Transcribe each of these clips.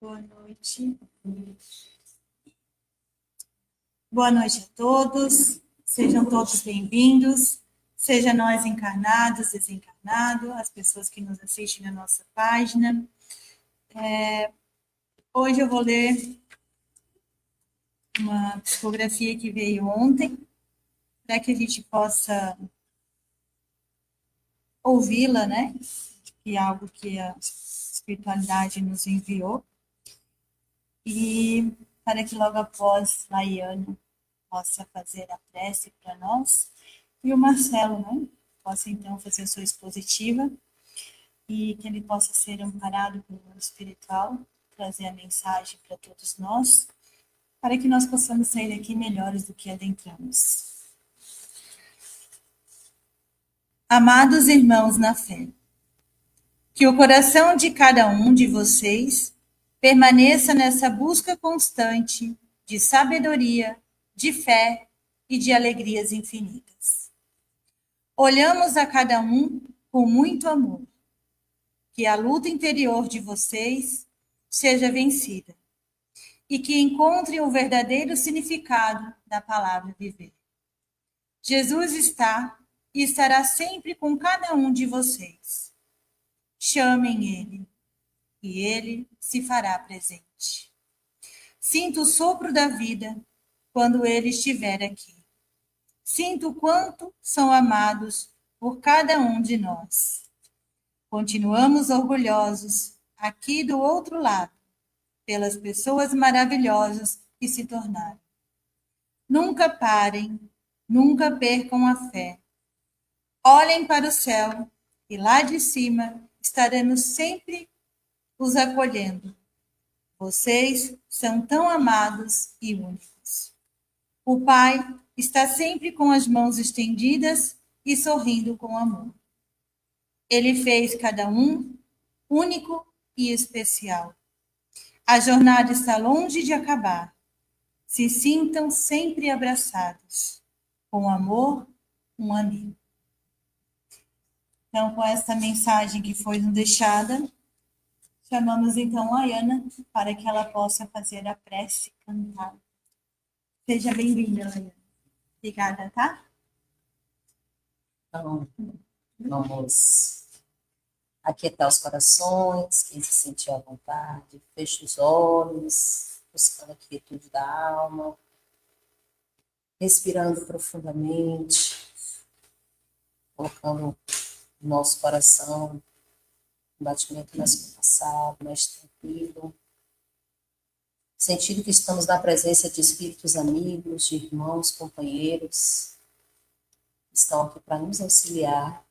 Boa noite. Boa noite a todos. Sejam todos bem-vindos. Seja nós encarnados, desencarnados, as pessoas que nos assistem na nossa página. Hoje eu vou ler uma psicografia que veio ontem, para que a gente possa ouvi-la, né? Que é algo que a espiritualidade nos enviou. E para que logo após Laiane possa fazer a prece para nós, e o Marcelo, né, possa então fazer a sua expositiva, e que ele possa ser amparado pelo mundo espiritual, trazer a mensagem para todos nós, para que nós possamos sair daqui melhores do que adentramos. Amados irmãos na fé, que o coração de cada um de vocês permaneça nessa busca constante de sabedoria, de fé e de alegrias infinitas. Olhamos a cada um com muito amor. Que a luta interior de vocês seja vencida e que encontrem o verdadeiro significado da palavra viver. Jesus está e estará sempre com cada um de vocês. Chamem ele e ele se fará presente. Sinta o sopro da vida quando ele estiver aqui. Sinta o quanto são amados por cada um de nós. Continuamos orgulhosos aqui do outro lado, pelas pessoas maravilhosas que se tornaram. Nunca parem, nunca percam a fé. Olhem para o céu e lá de cima estaremos sempre os acolhendo. Vocês são tão amados e únicos. O Pai está sempre com as mãos estendidas e sorrindo com amor. Ele fez cada um único e especial. A jornada está longe de acabar. Se sintam sempre abraçados. Com amor, um amigo. Então, com essa mensagem que foi nos deixada, chamamos então a Ana para que ela possa fazer a prece cantada. Seja bem-vinda, Ana. Obrigada, tá? Então, vamos aquietar os corações, quem se sentir à vontade, feche os olhos, buscando a quietude da alma, respirando profundamente, colocando o nosso coração um batimento mais compassado, mais tranquilo, sentindo que estamos na presença de espíritos amigos, de irmãos, companheiros, que estão aqui para nos auxiliar,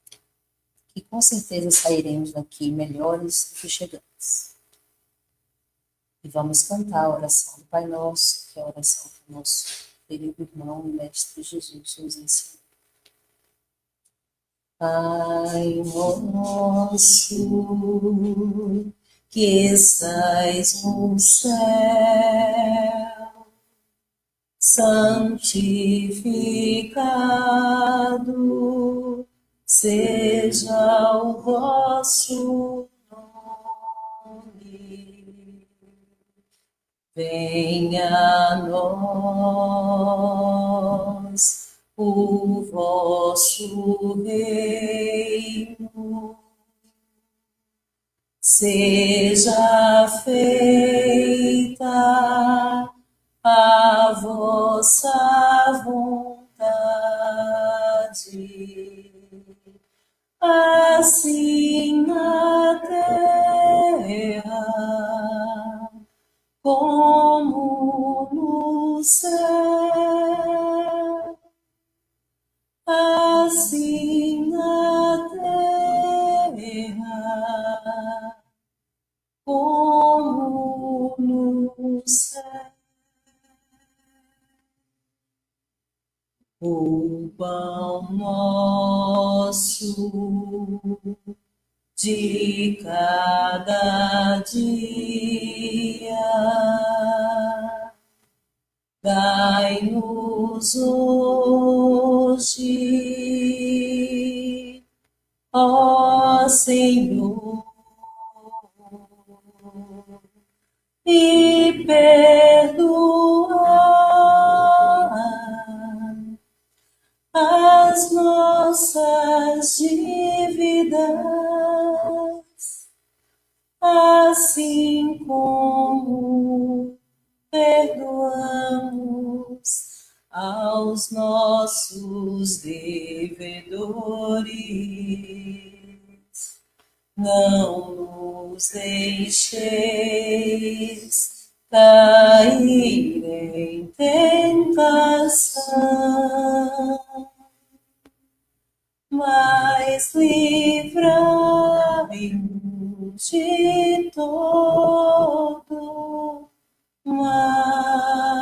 que com certeza sairemos daqui melhores do que chegamos. E vamos cantar a oração do Pai Nosso, que é a oração que o nosso querido irmão e mestre Jesus nos ensinou. Pai nosso, que estais no céu, santificado seja o vosso nome. Venha a nós o vosso reino. Seja feita a vossa vontade, assim na terra como no céu, assim na terra como no céu. O pão nosso de cada dia dai-nos hoje, ó Senhor, e perdoar as nossas dívidas, assim como perdoamos aos nossos devedores. Não nos deixeis cair em tentação, mas livrai-nos de todo mal.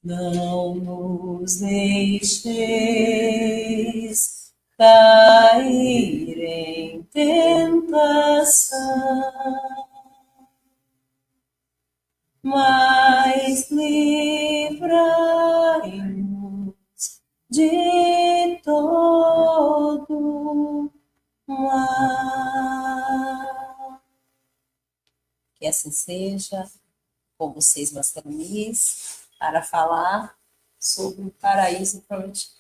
Não nos deixeis cair em tentação, mas livrai-nos de todo mal. Que assim seja. Com vocês, Mascara Miss, para falar sobre o paraíso prometido.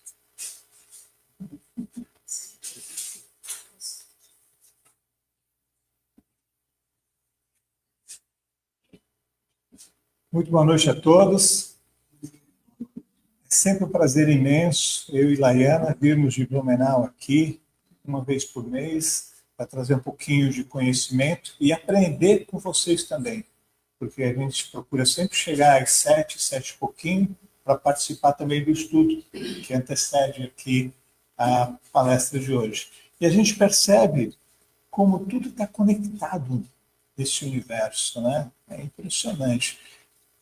Muito boa noite a todos. É sempre um prazer imenso, eu e Laiana, virmos de Blumenau aqui, uma vez por mês, para trazer um pouquinho de conhecimento e aprender com vocês também, porque a gente procura sempre chegar às 7 e pouquinho, para participar também do estudo que antecede aqui a palestra de hoje. E a gente percebe como tudo está conectado nesse universo, né? É impressionante.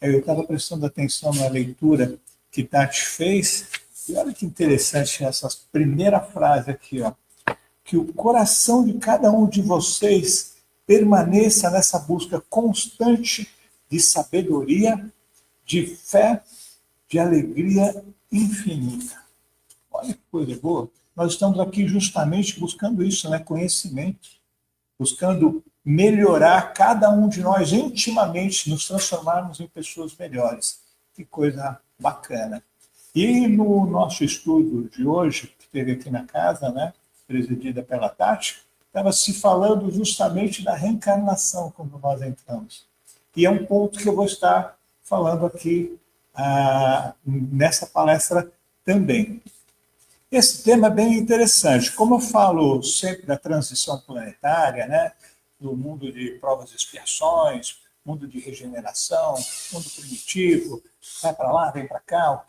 Eu estava prestando atenção na leitura que Tati fez, e olha que interessante essa primeira frase aqui, ó, que o coração de cada um de vocês permaneça nessa busca constante de sabedoria, de fé, de alegria infinita. Olha que coisa boa. Nós estamos aqui justamente buscando isso, né? Conhecimento, buscando melhorar cada um de nós intimamente, nos transformarmos em pessoas melhores. Que coisa bacana. E no nosso estudo de hoje, que teve aqui na casa, né, presidida pela Tati, estava se falando justamente da reencarnação quando nós entramos. E é um ponto que eu vou estar falando aqui nessa palestra também. Esse tema é bem interessante. Como eu falo sempre da transição planetária, né, do mundo de provas e expiações, mundo de regeneração, mundo primitivo, vai para lá, vem para cá.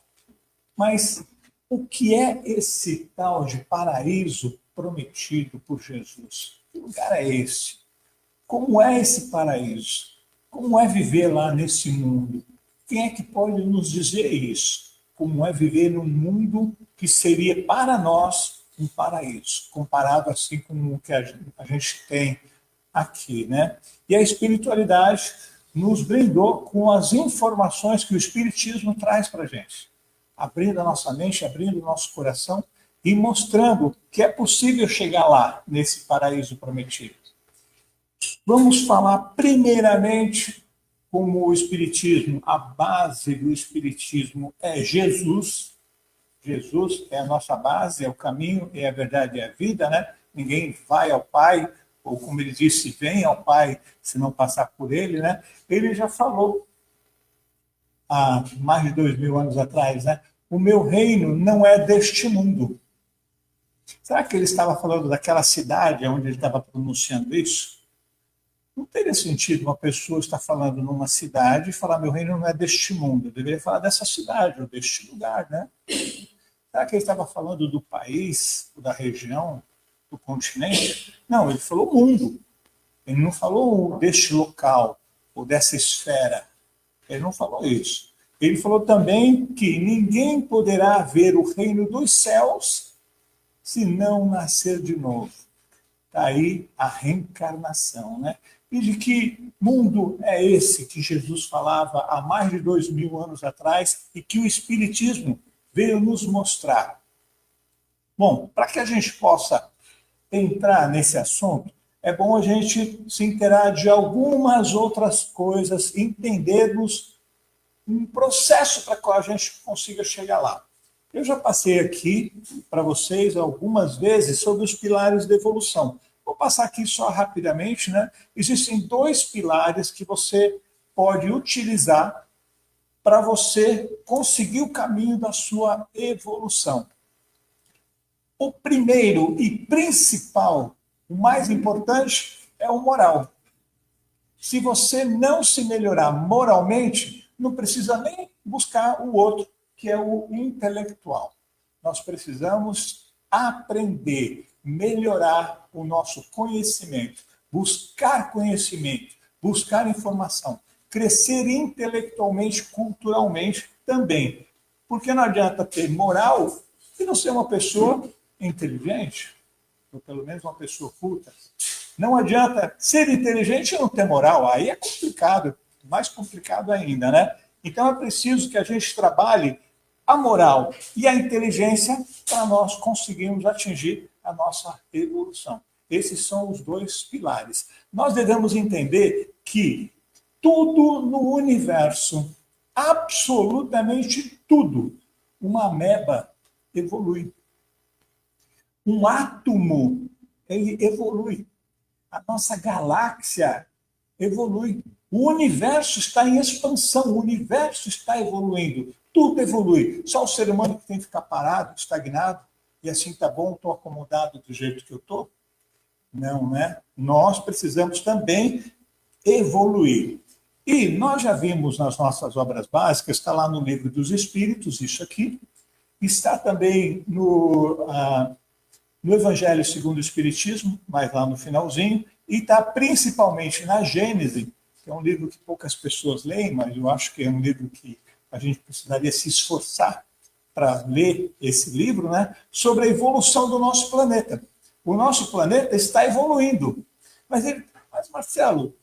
Mas o que é esse tal de paraíso prometido por Jesus? Que lugar é esse? Como é esse paraíso? Como é viver lá nesse mundo? Quem é que pode nos dizer isso? Como é viver num mundo que seria para nós um paraíso, comparado assim com o que a gente tem aqui, né? E a espiritualidade nos brindou com as informações que o Espiritismo traz para a gente, abrindo a nossa mente, abrindo o nosso coração e mostrando que é possível chegar lá, nesse paraíso prometido. Vamos falar primeiramente como o Espiritismo, a base do Espiritismo é Jesus. Jesus é a nossa base, é o caminho, é a verdade e a vida, né? Ninguém vai ao Pai, ou como ele disse, vem ao Pai se não passar por ele, né? Ele já falou há mais de 2000 anos atrás, né? O meu reino não é deste mundo. Será que ele estava falando daquela cidade onde ele estava pronunciando isso? Não teria sentido uma pessoa estar falando numa cidade e falar meu reino não é deste mundo. Eu deveria falar dessa cidade ou deste lugar, né? Será que ele estava falando do país, da região, do continente? Não, ele falou mundo. Ele não falou deste local ou dessa esfera. Ele não falou isso. Ele falou também que ninguém poderá ver o reino dos céus se não nascer de novo. Está aí a reencarnação, né? E de que mundo é esse que Jesus falava há mais de 2000 anos atrás e que o Espiritismo veio nos mostrar? Bom, para que a gente possa entrar nesse assunto, é bom a gente se inteirar de algumas outras coisas, entendermos um processo para que a gente consiga chegar lá. Eu já passei aqui para vocês algumas vezes sobre os pilares da evolução. Vou passar aqui só rapidamente, né? Existem 2 pilares que você pode utilizar para você conseguir o caminho da sua evolução. O primeiro e principal, o mais importante, é o moral. Se você não se melhorar moralmente, não precisa nem buscar o outro, que é o intelectual. Nós precisamos aprender, melhorar o nosso conhecimento, buscar conhecimento, buscar informação, crescer intelectualmente, culturalmente também. Porque não adianta ter moral e não ser uma pessoa inteligente, ou pelo menos uma pessoa culta. Não adianta ser inteligente e não ter moral, aí é complicado, mais complicado ainda, né? Então é preciso que a gente trabalhe a moral e a inteligência para nós conseguirmos atingir a nossa evolução. Esses são os 2 pilares. Nós devemos entender que tudo no universo, absolutamente tudo, uma ameba evolui. Um átomo, ele evolui. A nossa galáxia evolui. O universo está em expansão, o universo está evoluindo. Tudo evolui. Só o ser humano que tem que ficar parado, estagnado, e assim está bom, estou acomodado do jeito que eu estou? Não, né? Nós precisamos também evoluir. E nós já vimos nas nossas obras básicas, está lá no Livro dos Espíritos, isso aqui, está também no Evangelho segundo o Espiritismo, mas lá no finalzinho, e está principalmente na Gênese, que é um livro que poucas pessoas leem, mas eu acho que é um livro que a gente precisaria se esforçar para ler esse livro, né? Sobre a evolução do nosso planeta. O nosso planeta está evoluindo. Mas Marcelo,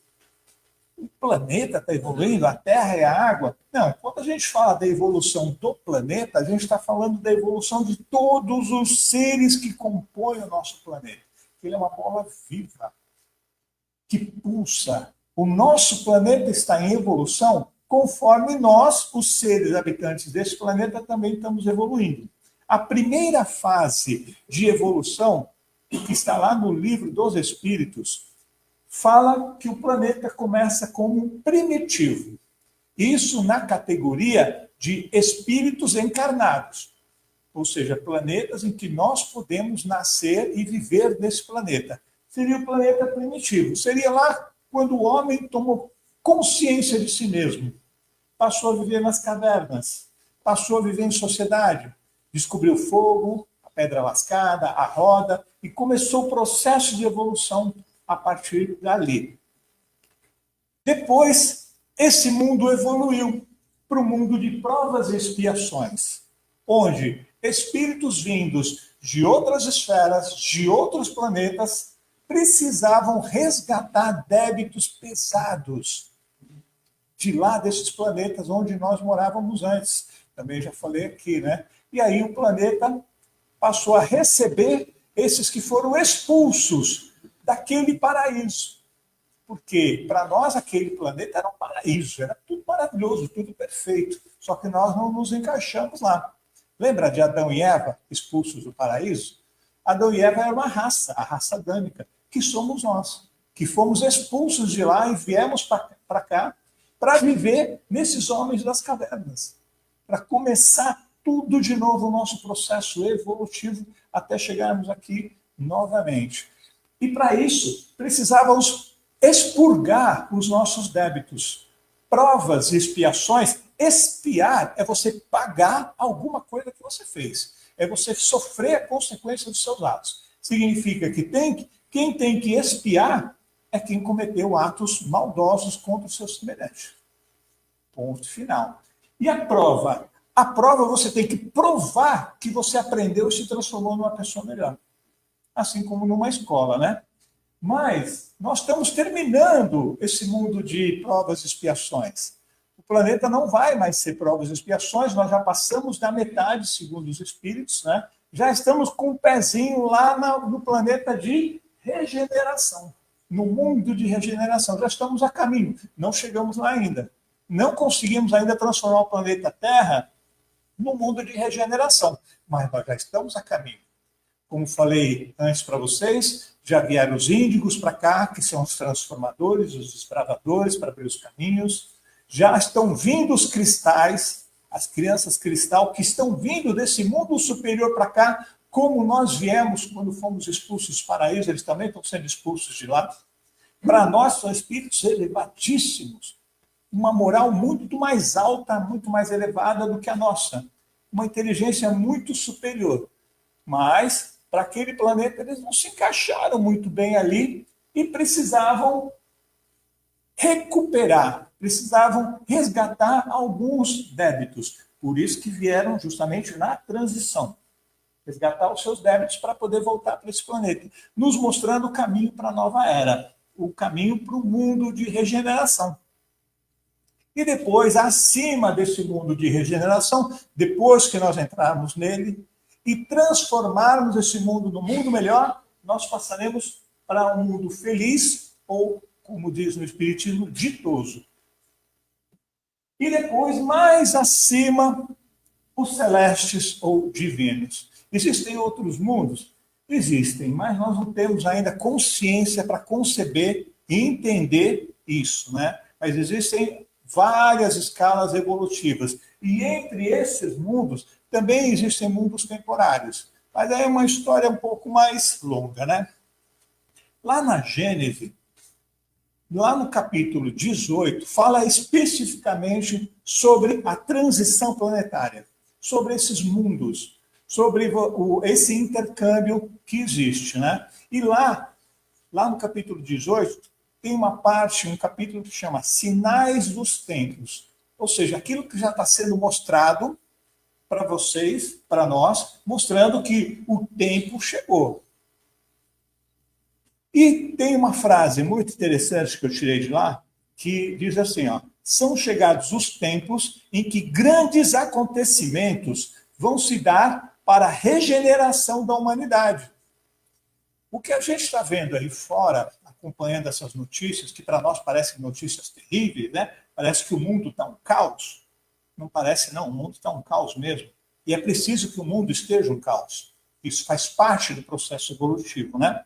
o planeta está evoluindo, a Terra e a água? Não, quando a gente fala da evolução do planeta, a gente está falando da evolução de todos os seres que compõem o nosso planeta. Ele é uma bola viva, que pulsa. O nosso planeta está em evolução conforme nós, os seres habitantes desse planeta, também estamos evoluindo. A primeira fase de evolução, que está lá no Livro dos Espíritos, fala que o planeta começa como primitivo. Isso na categoria de espíritos encarnados. Ou seja, planetas em que nós podemos nascer e viver nesse planeta. Seria o planeta primitivo. Seria lá quando o homem tomou consciência de si mesmo. Passou a viver nas cavernas. Passou a viver em sociedade. Descobriu o fogo, a pedra lascada, a roda, e começou o processo de evolução a partir dali. Depois, esse mundo evoluiu para o mundo de provas e expiações, onde espíritos vindos de outras esferas, de outros planetas, precisavam resgatar débitos pesados de lá desses planetas onde nós morávamos antes. Também já falei aqui, né? E aí o planeta passou a receber esses que foram expulsos daquele paraíso. Porque para nós aquele planeta era um paraíso, era tudo maravilhoso, tudo perfeito. Só que nós não nos encaixamos lá. Lembra de Adão e Eva expulsos do paraíso? Adão e Eva era uma raça, a raça adâmica, que somos nós, que fomos expulsos de lá e viemos para cá para viver nesses homens das cavernas, para começar tudo de novo o nosso processo evolutivo até chegarmos aqui novamente. E para isso, precisávamos expurgar os nossos débitos. Provas e expiações. Expiar é você pagar alguma coisa que você fez. É você sofrer a consequência dos seus atos. Significa que quem tem que expiar é quem cometeu atos maldosos contra o seu semelhante. Ponto final. E a prova? A prova você tem que provar que você aprendeu e se transformou numa pessoa melhor. Assim como numa escola, né? Mas nós estamos terminando esse mundo de provas e expiações. O planeta não vai mais ser provas e expiações, nós já passamos da metade, segundo os espíritos, né? Já estamos com um pezinho lá no planeta de regeneração. no mundo de regeneração. Já estamos a caminho, não chegamos lá ainda. Não conseguimos ainda transformar o planeta Terra no mundo de regeneração, mas nós já estamos a caminho. Como falei antes para vocês, já vieram os índigos para cá, que são os transformadores, os desbravadores para abrir os caminhos. Já estão vindo os cristais, as crianças cristal, que estão vindo desse mundo superior para cá, como nós viemos quando fomos expulsos dos paraísos, eles também estão sendo expulsos de lá. Para nós são espíritos elevadíssimos, uma moral muito mais alta, muito mais elevada do que a nossa, uma inteligência muito superior. Mas, para aquele planeta, eles não se encaixaram muito bem ali e precisavam recuperar, precisavam resgatar alguns débitos. Por isso que vieram justamente na transição. Resgatar os seus débitos para poder voltar para esse planeta, nos mostrando o caminho para a nova era, o caminho para o mundo de regeneração. E depois, acima desse mundo de regeneração, depois que nós entrarmos nele e transformarmos esse mundo num mundo melhor, nós passaremos para um mundo feliz, ou, como diz no Espiritismo, ditoso. E depois, mais acima, os celestes ou divinos. Existem outros mundos? Existem, mas nós não temos ainda consciência para conceber e entender isso, né? Mas existem várias escalas evolutivas. E entre esses mundos, também existem mundos temporários. Mas aí é uma história um pouco mais longa, né? Lá na Gênese, lá no capítulo 18, fala especificamente sobre a transição planetária, sobre esses mundos, sobre esse intercâmbio que existe, né? E lá no capítulo 18, tem uma parte, um capítulo que chama Sinais dos Tempos, ou seja, aquilo que já está sendo mostrado para vocês, para nós, mostrando que o tempo chegou. E tem uma frase muito interessante que eu tirei de lá, que diz assim, ó, são chegados os tempos em que grandes acontecimentos vão se dar para a regeneração da humanidade. O que a gente está vendo aí fora, acompanhando essas notícias, que para nós parecem notícias terríveis, né? Parece que o mundo está um caos. Não parece, não, o mundo está um caos mesmo. E é preciso que o mundo esteja um caos. Isso faz parte do processo evolutivo, né?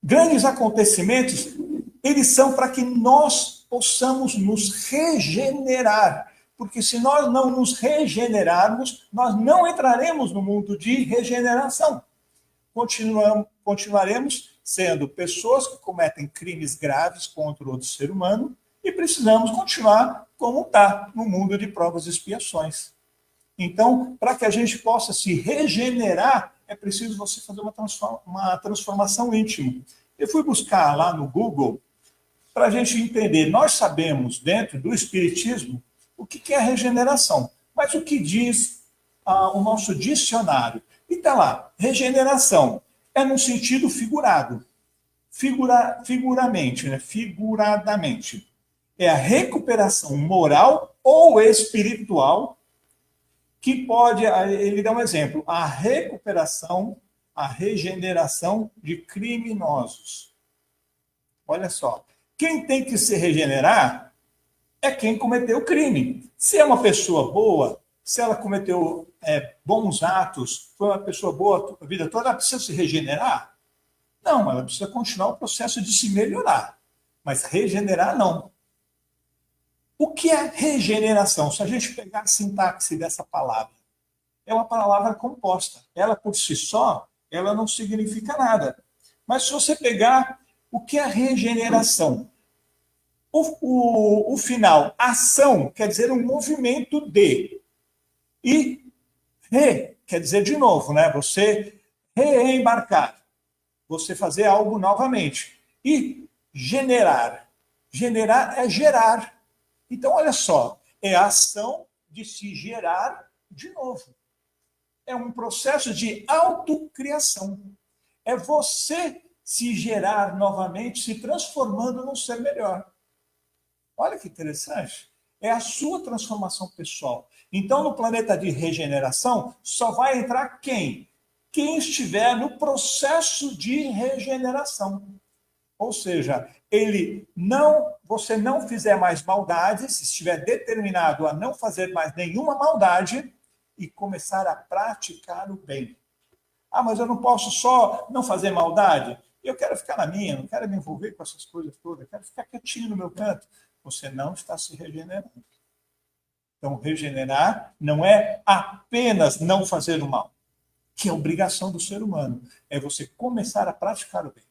Grandes acontecimentos, eles são para que nós possamos nos regenerar. Porque se nós não nos regenerarmos, nós não entraremos no mundo de regeneração. Continuaremos sendo pessoas que cometem crimes graves contra outro ser humano e precisamos continuar como está, no mundo de provas e expiações. Então, para que a gente possa se regenerar, é preciso você fazer uma transformação íntima. Eu fui buscar lá no Google para a gente entender. Nós sabemos, dentro do Espiritismo, o que é a regeneração, mas o que diz o nosso dicionário? E está lá, regeneração é num sentido figurado, figuradamente. É a recuperação moral ou espiritual que pode, ele dá um exemplo, a regeneração de criminosos. Olha só, quem tem que se regenerar é quem cometeu o crime. Se é uma pessoa boa, se ela cometeu bons atos, foi uma pessoa boa a vida toda, ela precisa se regenerar? Não, ela precisa continuar o processo de se melhorar. Mas regenerar, não. O que é regeneração? Se a gente pegar a sintaxe dessa palavra, é uma palavra composta. Ela, por si só, ela não significa nada. Mas se você pegar o que é regeneração, o final, ação, quer dizer um movimento de. E quer dizer de novo, né? Você reembarcar. Você fazer algo novamente. E generar. Generar é gerar. Então, olha só, é a ação de se gerar de novo. É um processo de autocriação. É você se gerar novamente, se transformando num ser melhor. Olha que interessante. É a sua transformação pessoal. Então, no planeta de regeneração, só vai entrar quem? Quem estiver no processo de regeneração. Ou seja, você não fizer mais maldade, se estiver determinado a não fazer mais nenhuma maldade e começar a praticar o bem. Ah, mas eu não posso só não fazer maldade? Eu quero ficar na minha, não quero me envolver com essas coisas todas, eu quero ficar quietinho no meu canto. Você não está se regenerando. Então, regenerar não é apenas não fazer o mal, que é obrigação do ser humano. É você começar a praticar o bem.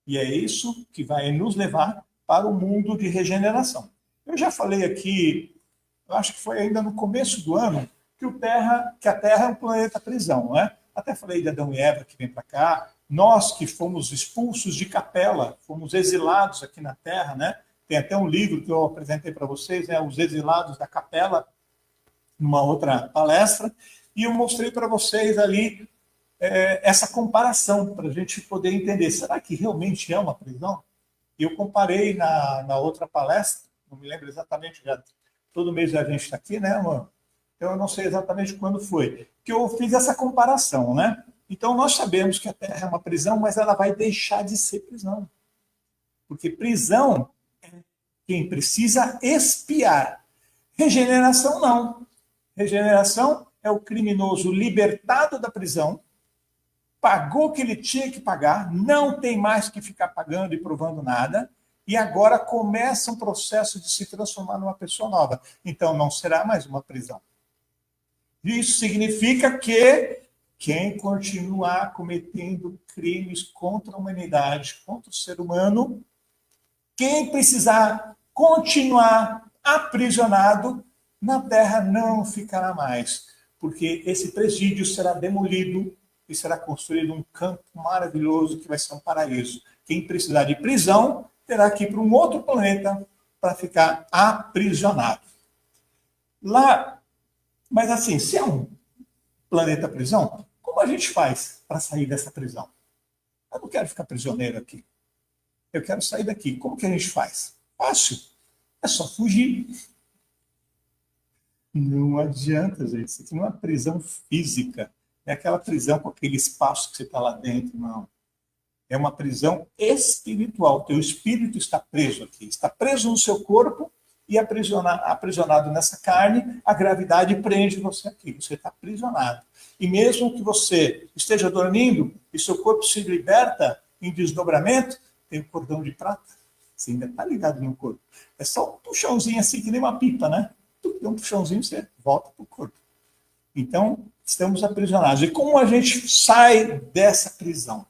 E é isso que vai nos levar para o mundo de regeneração. Eu já falei aqui, eu acho que foi ainda no começo do ano, que a Terra é um planeta prisão, não é? Até falei de Adão e Eva que vem para cá. Nós que fomos expulsos de capela, fomos exilados aqui na Terra, né? Tem até um livro que eu apresentei para vocês, né? Os Exilados da Capela, numa outra palestra, e eu mostrei para vocês ali essa comparação, para a gente poder entender, será que realmente é uma prisão? Eu comparei na outra palestra, não me lembro exatamente, já todo mês a gente está aqui, né, amor? Eu não sei exatamente quando foi, que eu fiz essa comparação, né? Então, nós sabemos que a Terra é uma prisão, mas ela vai deixar de ser prisão. Porque prisão é quem precisa expiar. Regeneração, não. Regeneração é o criminoso libertado da prisão, pagou o que ele tinha que pagar, não tem mais que ficar pagando e provando nada, e agora começa um processo de se transformar numa pessoa nova. Então, não será mais uma prisão. Isso significa que quem continuar cometendo crimes contra a humanidade, contra o ser humano, quem precisar continuar aprisionado na Terra não ficará mais, porque esse presídio será demolido e será construído um campo maravilhoso que vai ser um paraíso. Quem precisar de prisão terá que ir para um outro planeta para ficar aprisionado. Lá, mas assim, se é um planeta prisão, como a gente faz para sair dessa prisão? Eu não quero ficar prisioneiro aqui. Eu quero sair daqui. Como que a gente faz? Fácil. É só fugir. Não adianta, gente. Isso aqui não é uma prisão física. É aquela prisão com aquele espaço que você está lá dentro, não. É uma prisão espiritual. Teu espírito está preso aqui. Está preso no seu corpo e aprisionado nessa carne, a gravidade prende você aqui. Você está aprisionado. E mesmo que você esteja dormindo e seu corpo se liberta em desdobramento, tem um cordão de prata. Você ainda está ligado no corpo. É só um puxãozinho assim, que nem uma pipa, né? Um puxãozinho, você volta para o corpo. Então, estamos aprisionados. E como a gente sai dessa prisão?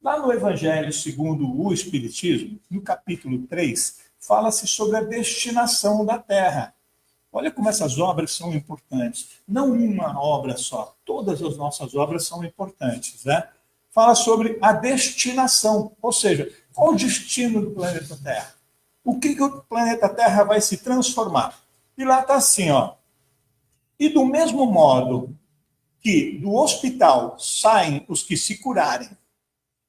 Lá no Evangelho segundo o Espiritismo, no capítulo 3, fala-se sobre a destinação da Terra. Olha como essas obras são importantes. Não uma obra só, todas as nossas obras são importantes, né? Fala sobre a destinação, ou seja, qual o destino do planeta Terra? O que o planeta Terra vai se transformar? E lá está assim, ó. E do mesmo modo que do hospital saem os que se curarem,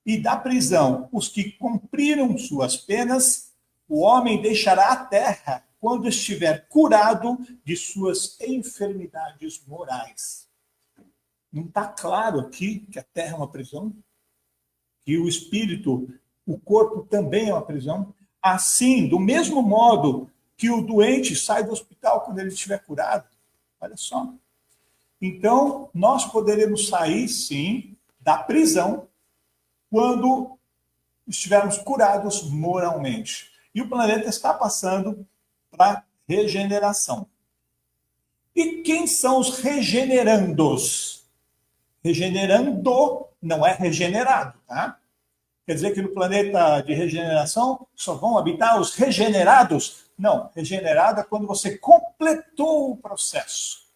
e da prisão os que cumpriram suas penas, o homem deixará a terra quando estiver curado de suas enfermidades morais. Não está claro aqui que a terra é uma prisão? Que o espírito, o corpo também é uma prisão? Assim, do mesmo modo que o doente sai do hospital quando ele estiver curado. Olha só. Então, nós poderemos sair, sim, da prisão quando estivermos curados moralmente. E o planeta está passando para regeneração. E quem são os regenerandos? Regenerando não é regenerado, tá? Quer dizer que no planeta de regeneração só vão habitar os regenerados? Não, regenerado é quando você completou o processo.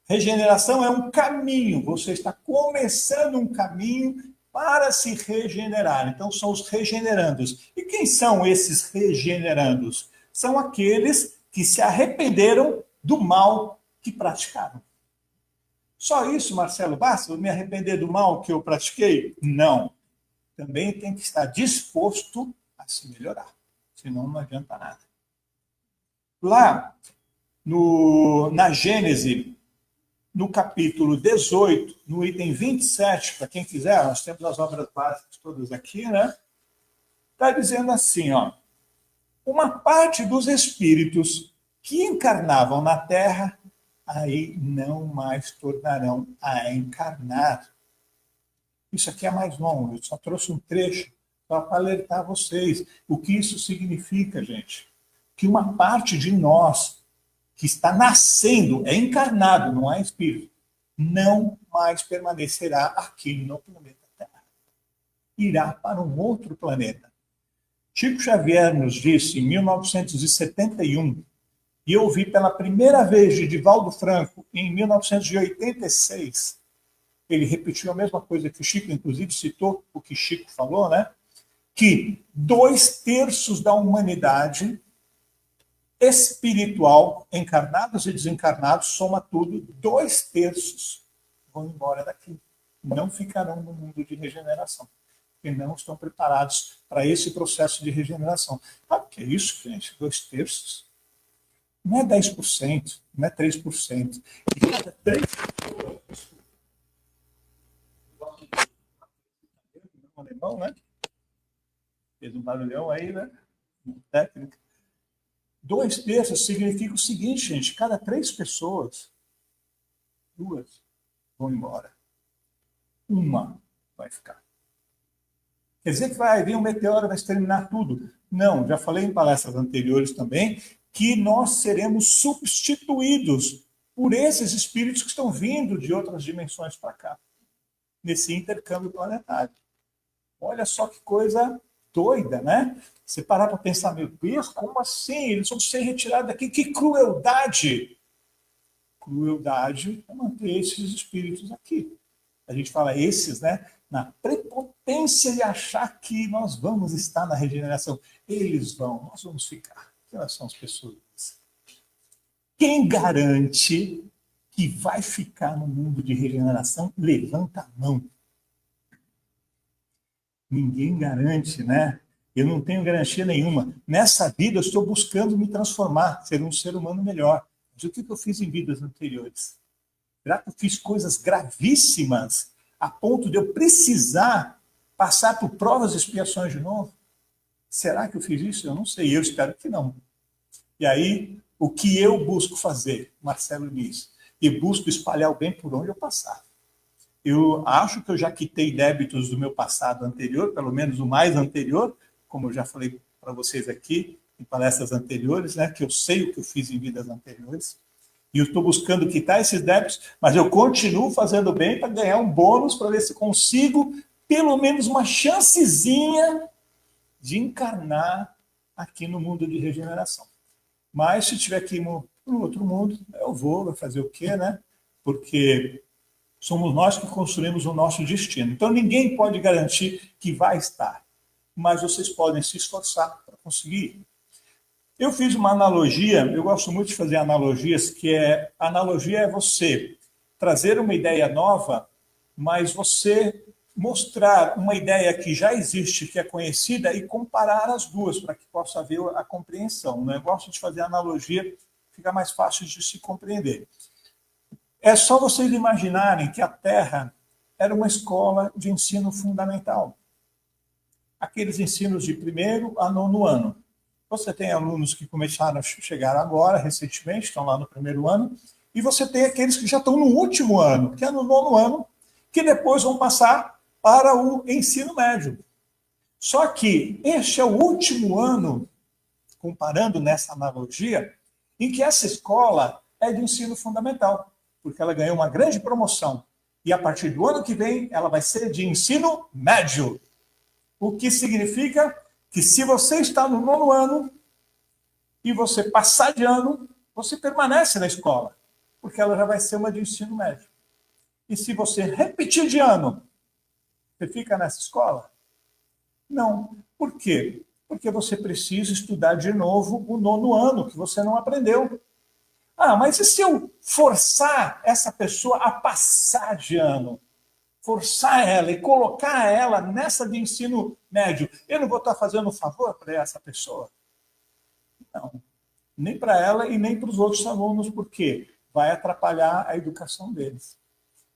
Regeneração é um caminho, você está começando um caminho para se regenerar. Então, são os regenerandos. E quem são esses regenerandos? São aqueles que se arrependeram do mal que praticaram. Só isso, Marcelo, basta eu me arrepender do mal que eu pratiquei? Não. Também tem que estar disposto a se melhorar. Senão não adianta nada. Lá, na Gênese, no capítulo 18, no item 27, para quem quiser, nós temos as obras básicas todas aqui, né? está dizendo assim, ó, uma parte dos espíritos que encarnavam na Terra, aí não mais tornarão a encarnar. Isso aqui é mais longo, eu só trouxe um trecho para alertar vocês. O que isso significa, gente? Que uma parte de nós que está nascendo, é encarnado, não é espírito, não mais permanecerá aqui no planeta Terra. Irá para um outro planeta. Chico Xavier nos disse, em 1971, e eu ouvi pela primeira vez de Divaldo Franco, em 1986, ele repetiu a mesma coisa que o Chico, inclusive citou o que Chico falou, né? Que 2/3 da humanidade espiritual, encarnados e desencarnados, soma tudo, 2/3 vão embora daqui. Não ficarão no mundo de regeneração, porque não estão preparados para esse processo de regeneração. Sabe o que é isso, gente? 2/3? Não é 10%, não é 3%. E cada 3%. Alemão, né? Fez um barulhão aí, né? Técnica. 2/3 significa o seguinte, gente: cada 3 pessoas, 2 vão embora. Uma vai ficar. Quer dizer que vai vir um meteoro e vai exterminar tudo? Não, já falei em palestras anteriores também que nós seremos substituídos por esses espíritos que estão vindo de outras dimensões para cá, nesse intercâmbio planetário. Olha só que coisa doida, né? Você parar para pensar, meu Deus, como assim? Eles vão ser retirados daqui? Que crueldade! Crueldade é manter esses espíritos aqui. A gente fala esses, né? Na prepotência de achar que nós vamos estar na regeneração. Eles vão, nós vamos ficar. Quem são as pessoas? Quem garante que vai ficar no mundo de regeneração? Levanta a mão. Ninguém garante, né? Eu não tenho garantia nenhuma. Nessa vida, eu estou buscando me transformar, ser um ser humano melhor. Mas o que eu fiz em vidas anteriores? Será que eu fiz coisas gravíssimas a ponto de eu precisar passar por provas e expiações de novo? Será que eu fiz isso? Eu não sei. Eu espero que não. E aí, o que eu busco fazer, Marcelo Nis? E busco espalhar o bem por onde eu passar. Eu acho que eu já quitei débitos do meu passado anterior, pelo menos o mais anterior, como eu já falei para vocês aqui em palestras anteriores, né, que eu sei o que eu fiz em vidas anteriores, e eu estou buscando quitar esses débitos, mas eu continuo fazendo bem para ganhar um bônus, para ver se consigo pelo menos uma chancezinha de encarnar aqui no mundo de regeneração. Mas se tiver que ir para outro mundo, eu vou fazer o quê, né? Porque somos nós que construímos o nosso destino. Então, ninguém pode garantir que vai estar, mas vocês podem se esforçar para conseguir. Eu fiz uma analogia, eu gosto muito de fazer analogias, analogia é você trazer uma ideia nova, mas você mostrar uma ideia que já existe, que é conhecida, e comparar as duas, para que possa haver a compreensão. Eu gosto de fazer analogia, fica mais fácil de se compreender. É só vocês imaginarem que a Terra era uma escola de ensino fundamental. Aqueles ensinos de 1º a 9º ano. Você tem alunos que começaram a chegar agora, recentemente, estão lá no 1º ano, e você tem aqueles que já estão no último ano, que é no 9º ano, que depois vão passar para o ensino médio. Só que este é o último ano, comparando nessa analogia, em que essa escola é de ensino fundamental, porque ela ganhou uma grande promoção. E a partir do ano que vem, ela vai ser de ensino médio. O que significa que se você está no 9º ano e você passar de ano, você permanece na escola, porque ela já vai ser uma de ensino médio. E se você repetir de ano, você fica nessa escola? Não. Por quê? Porque você precisa estudar de novo o 9º ano, que você não aprendeu. Ah, mas e se eu forçar essa pessoa a passar de ano? Forçar ela e colocar ela nessa de ensino médio, eu não vou estar fazendo um favor para essa pessoa? Não. Nem para ela e nem para os outros alunos, porque vai atrapalhar a educação deles.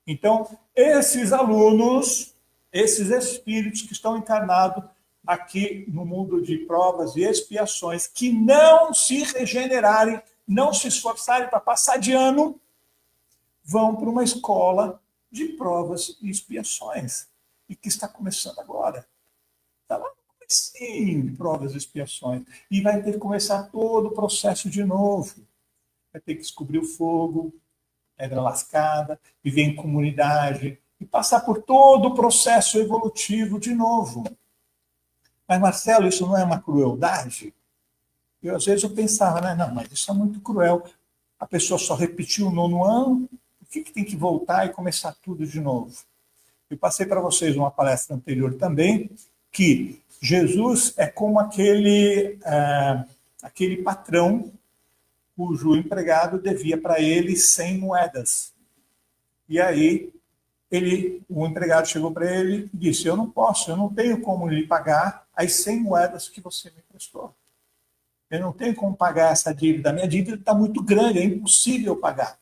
Então, esses alunos, esses espíritos que estão encarnados, aqui no mundo de provas e expiações, que não se regenerarem, não se esforçarem para passar de ano, vão para uma escola de provas e expiações, e que está começando agora. Está lá no comecinho de provas e expiações, e vai ter que começar todo o processo de novo. Vai ter que descobrir o fogo, pedra lascada, viver em comunidade, e passar por todo o processo evolutivo de novo. Mas, Marcelo, isso não é uma crueldade? Às vezes eu pensava, né? Não, mas isso é muito cruel. A pessoa só repetiu o 9º ano, por que tem que voltar e começar tudo de novo? Eu passei para vocês uma palestra anterior também, que Jesus é como aquele patrão cujo empregado devia para ele 100 moedas. E aí o empregado chegou para ele e disse: eu não tenho como lhe pagar as 100 moedas que você me prestou. Eu não tenho como pagar essa dívida. A minha dívida está muito grande, é impossível pagar.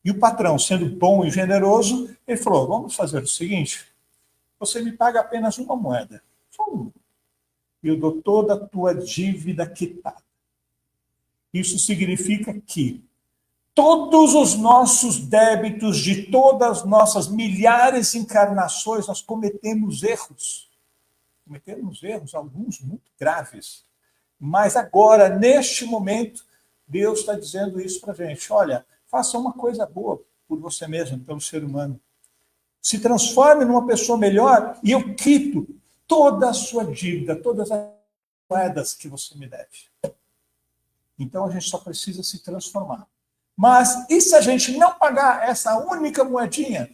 E o patrão, sendo bom e generoso, ele falou: vamos fazer o seguinte, você me paga apenas uma moeda, só uma, e eu dou toda a tua dívida quitada. Isso significa que todos os nossos débitos de todas as nossas milhares de encarnações, nós cometemos erros. Cometemos erros, alguns muito graves. Mas agora, neste momento, Deus está dizendo isso para a gente. Olha, faça uma coisa boa por você mesmo, pelo ser humano. Se transforme numa pessoa melhor e eu quito toda a sua dívida, todas as moedas que você me deve. Então, a gente só precisa se transformar. Mas, e se a gente não pagar essa única moedinha?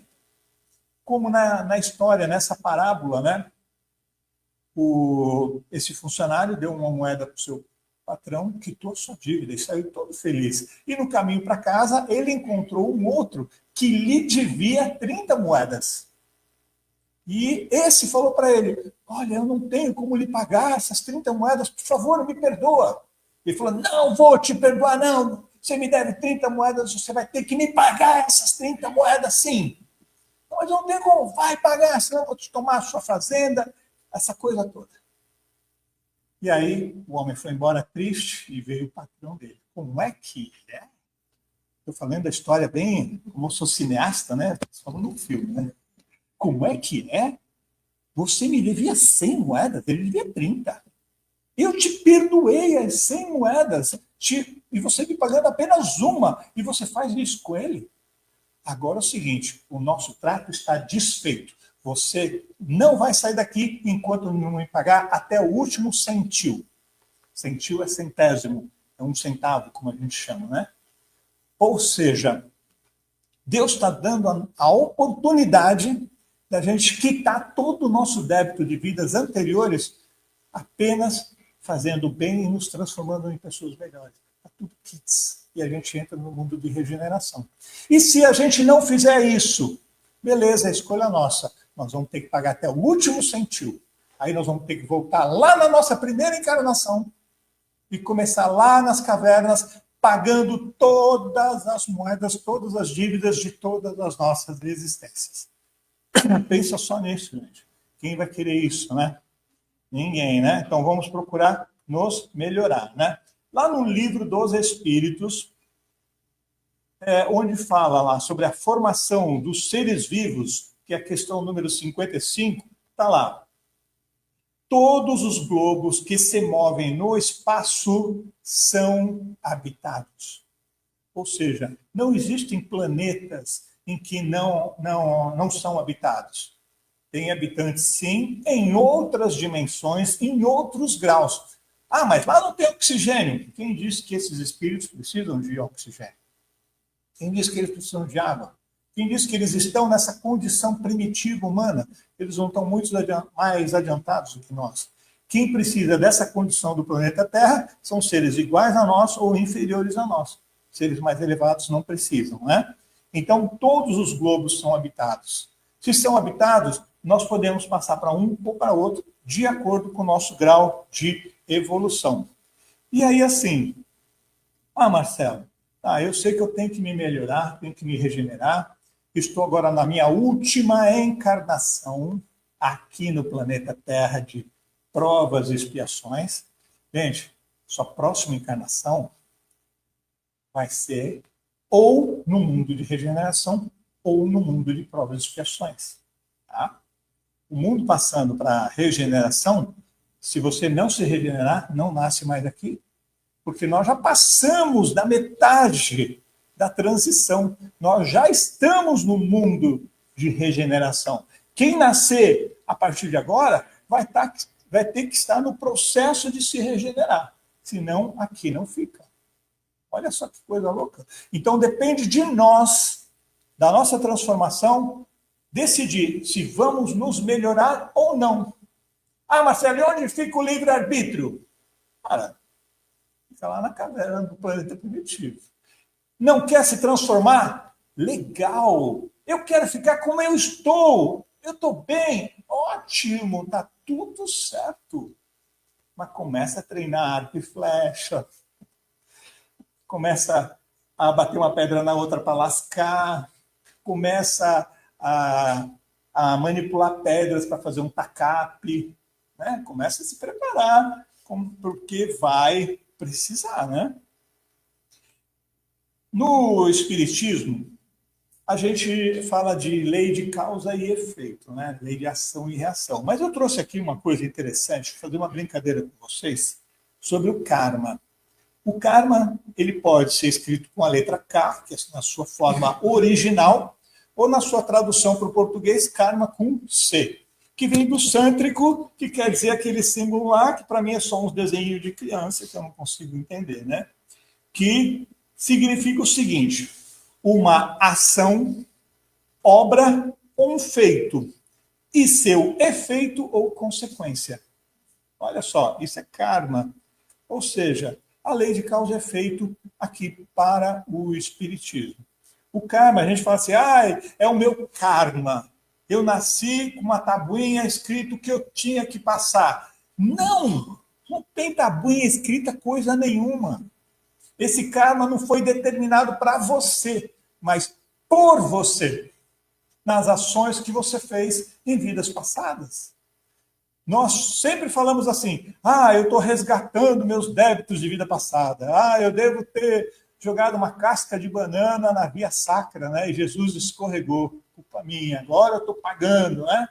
Como na história, nessa parábola, né? Esse funcionário deu uma moeda para o seu patrão, quitou sua dívida e saiu todo feliz. E no caminho para casa, ele encontrou um outro que lhe devia 30 moedas. E esse falou para ele: olha, eu não tenho como lhe pagar essas 30 moedas, por favor, me perdoa. Ele falou: não vou te perdoar, não. Você me deve 30 moedas, você vai ter que me pagar essas 30 moedas, sim. Mas não tem como, vai pagar, senão eu vou te tomar a sua fazenda, essa coisa toda. E aí o homem foi embora triste e veio o patrão dele. Como é que é? Estou falando da história bem, como eu sou cineasta, né? Estou falando um filme, né? Como é que é? Você me devia 100 moedas, ele devia 30. Eu te perdoei as 100 moedas e você me pagando apenas uma, e você faz isso com ele? Agora é o seguinte, o nosso trato está desfeito. Você não vai sair daqui enquanto não me pagar até o último centil. Centil é centésimo, é 1 centavo, como a gente chama, né? Ou seja, Deus está dando a oportunidade da gente quitar todo o nosso débito de vidas anteriores apenas fazendo bem e nos transformando em pessoas melhores. Está tudo kits. E a gente entra no mundo de regeneração. E se a gente não fizer isso, beleza, é escolha nossa. Nós vamos ter que pagar até o último centil. Aí nós vamos ter que voltar lá na nossa primeira encarnação e começar lá nas cavernas, pagando todas as moedas, todas as dívidas de todas as nossas existências. Pensa só nisso, gente. Quem vai querer isso, né? Ninguém, né? Então vamos procurar nos melhorar, né? Lá no livro dos Espíritos, onde fala lá sobre a formação dos seres vivos, que é a questão número 55, está lá. Todos os globos que se movem no espaço são habitados. Ou seja, não existem planetas em que não são habitados. Tem habitantes, sim, em outras dimensões, em outros graus. Ah, mas lá não tem oxigênio. Quem disse que esses espíritos precisam de oxigênio? Quem disse que eles precisam de água? Quem disse que eles estão nessa condição primitiva humana? Eles não estão muito mais adiantados do que nós. Quem precisa dessa condição do planeta Terra são seres iguais a nós ou inferiores a nós. Seres mais elevados não precisam, né? Então, todos os globos são habitados. Se são habitados, nós podemos passar para um ou para outro de acordo com o nosso grau de evolução. E aí, assim, Marcelo, eu sei que eu tenho que me melhorar, tenho que me regenerar, estou agora na minha última encarnação aqui no planeta Terra de provas e expiações. Gente, sua próxima encarnação vai ser ou no mundo de regeneração ou no mundo de provas e expiações. Tá? O mundo passando para regeneração, se você não se regenerar, não nasce mais aqui, porque nós já passamos da metade da transição. Nós já estamos no mundo de regeneração. Quem nascer a partir de agora vai ter que estar no processo de se regenerar. Senão, aqui não fica. Olha só que coisa louca. Então, depende de nós, da nossa transformação, decidir se vamos nos melhorar ou não. Ah, Marcelo, e onde fica o livre-arbítrio? Cara, fica lá na caverna do planeta primitivo. Não quer se transformar? Legal. Eu quero ficar como eu estou. Eu estou bem. Ótimo, está tudo certo. Mas começa a treinar arco e flecha. Começa a bater uma pedra na outra para lascar. Começa a manipular pedras para fazer um tacape. Né? Começa a se preparar, porque vai precisar, né? No Espiritismo, a gente fala de lei de causa e efeito, né? Lei de ação e reação. Mas eu trouxe aqui uma coisa interessante, vou fazer uma brincadeira com vocês, sobre o karma. O karma, ele pode ser escrito com a letra K, que é na sua forma original, ou na sua tradução para o português, karma com C, que vem do sântrico, que quer dizer aquele símbolo lá, que para mim é só uns desenhos de criança, que eu não consigo entender, né? Que significa o seguinte: uma ação, obra ou um feito, e seu efeito ou consequência. Olha só, isso é karma. Ou seja, a lei de causa e efeito aqui para o Espiritismo. O karma, a gente fala assim, é o meu karma. Eu nasci com uma tabuinha escrito que eu tinha que passar. Não tem tabuinha escrita coisa nenhuma. Esse karma não foi determinado para você, mas por você, nas ações que você fez em vidas passadas. Nós sempre falamos assim, eu estou resgatando meus débitos de vida passada. Eu devo ter jogado uma casca de banana na via sacra, né? E Jesus escorregou, culpa minha, agora eu estou pagando, né?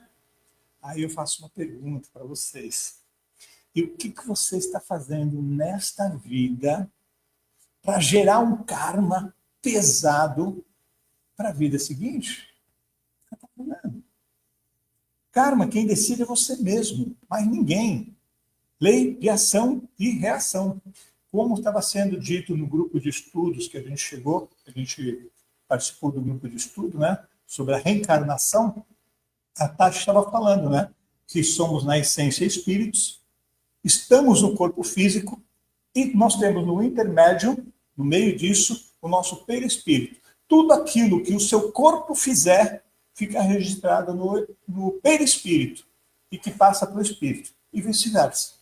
Aí eu faço uma pergunta para vocês. E o que você está fazendo nesta vida para gerar um karma pesado para a vida seguinte? Está fazendo. Karma, quem decide é você mesmo, mas ninguém. Lei de ação e reação. Como estava sendo dito no grupo de estudos que a gente participou do grupo de estudo, né, sobre a reencarnação, a Tati estava falando, né, que somos na essência espíritos, estamos no corpo físico e nós temos no intermédio, no meio disso, o nosso perispírito. Tudo aquilo que o seu corpo fizer fica registrado no perispírito e que passa para o espírito, e vice-versa.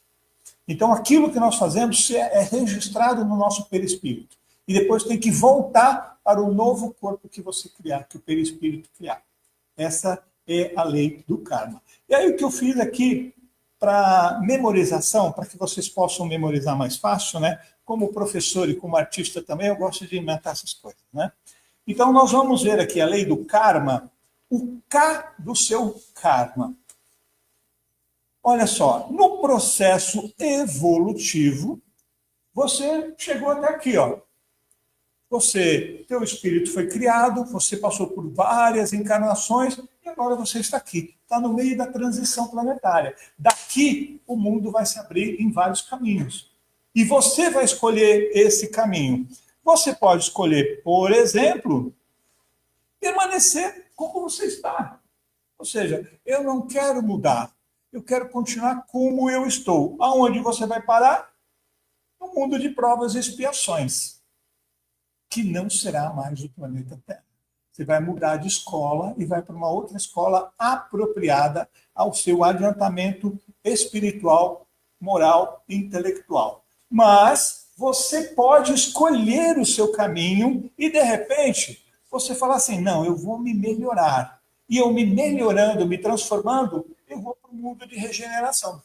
Então, aquilo que nós fazemos é registrado no nosso perispírito. E depois tem que voltar para o novo corpo que você criar, que o perispírito criar. Essa é a lei do karma. E aí o que eu fiz aqui para memorização, para que vocês possam memorizar mais fácil, né? Como professor e como artista também, eu gosto de inventar essas coisas, né? Então, nós vamos ver aqui a lei do karma, o K do seu karma. Olha só, no processo evolutivo, você chegou até aqui, ó. Teu espírito foi criado, você passou por várias encarnações e agora você está aqui. Está no meio da transição planetária. Daqui, o mundo vai se abrir em vários caminhos. E você vai escolher esse caminho. Você pode escolher, por exemplo, permanecer como você está. Ou seja, eu não quero mudar. Eu quero continuar como eu estou. Aonde você vai parar? No mundo de provas e expiações, que não será mais o planeta Terra. Você vai mudar de escola e vai para uma outra escola apropriada ao seu adiantamento espiritual, moral e intelectual. Mas você pode escolher o seu caminho e, de repente, você fala assim, não, eu vou me melhorar. E eu me melhorando, me transformando, eu vou para o mundo de regeneração.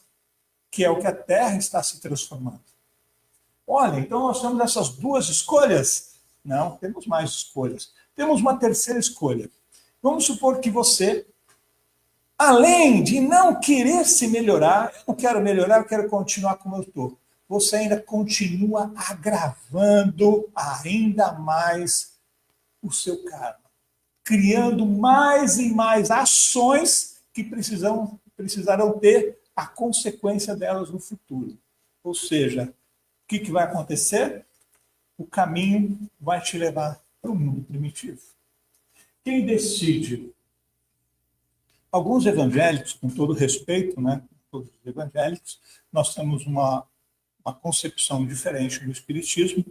que é o que a Terra está se transformando. Olha, então nós temos essas duas escolhas? Não, temos mais escolhas. Temos uma terceira escolha. Vamos supor que você, além de não querer se melhorar, eu não quero melhorar, eu quero continuar como eu estou. Você ainda continua agravando ainda mais o seu karma, criando mais e mais ações que precisarão ter a consequência delas no futuro. Ou seja, o que vai acontecer? O caminho vai te levar para o mundo primitivo. Quem decide? Alguns evangélicos, com todo respeito, né, todos os evangélicos, nós temos uma concepção diferente do Espiritismo.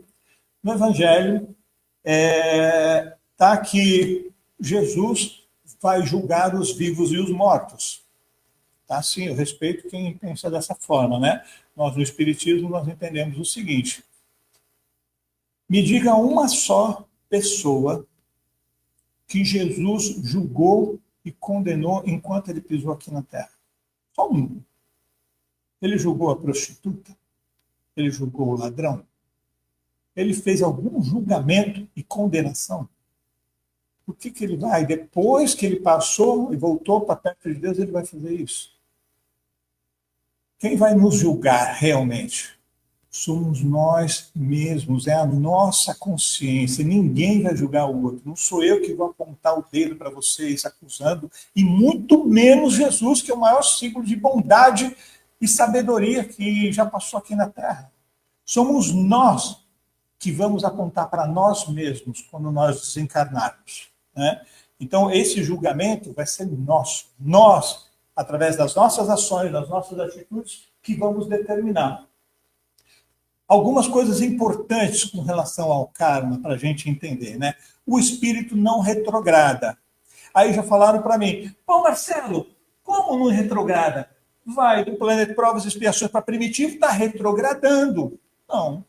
No Evangelho, está que Jesus vai julgar os vivos e os mortos. Tá? Sim, eu respeito quem pensa dessa forma, né? Nós, no Espiritismo, nós entendemos o seguinte. Me diga uma só pessoa que Jesus julgou e condenou enquanto ele pisou aqui na Terra. Só um. Ele julgou a prostituta? Ele julgou o ladrão? Ele fez algum julgamento e condenação? Por que ele vai, depois que ele passou e voltou para perto de Deus, ele vai fazer isso? Quem vai nos julgar realmente? Somos nós mesmos, é a nossa consciência. Ninguém vai julgar o outro. Não sou eu que vou apontar o dedo para vocês acusando, e muito menos Jesus, que é o maior símbolo de bondade e sabedoria que já passou aqui na Terra. Somos nós que vamos apontar para nós mesmos quando nós desencarnarmos, né? Então, esse julgamento vai ser nosso. Nós, através das nossas ações, das nossas atitudes, que vamos determinar. Algumas coisas importantes com relação ao karma para a gente entender, né? O espírito não retrograda. Aí já falaram para mim, pô, Marcelo, como não retrograda? Vai do planeta de provas e expiações para primitivo, está retrogradando. Não.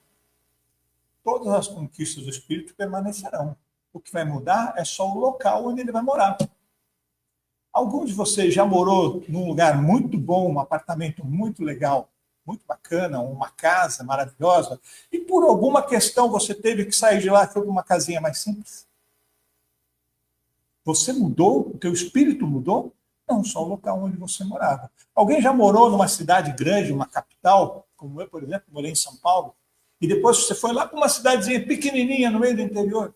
Todas as conquistas do espírito permanecerão. O que vai mudar é só o local onde ele vai morar. Alguns de vocês já morou num lugar muito bom, um apartamento muito legal, muito bacana, uma casa maravilhosa, e por alguma questão você teve que sair de lá e foi para uma casinha mais simples? Você mudou? O teu espírito mudou? Não, só o local onde você morava. Alguém já morou numa cidade grande, uma capital, como eu, por exemplo, morei em São Paulo, e depois você foi lá para uma cidadezinha pequenininha no meio do interior?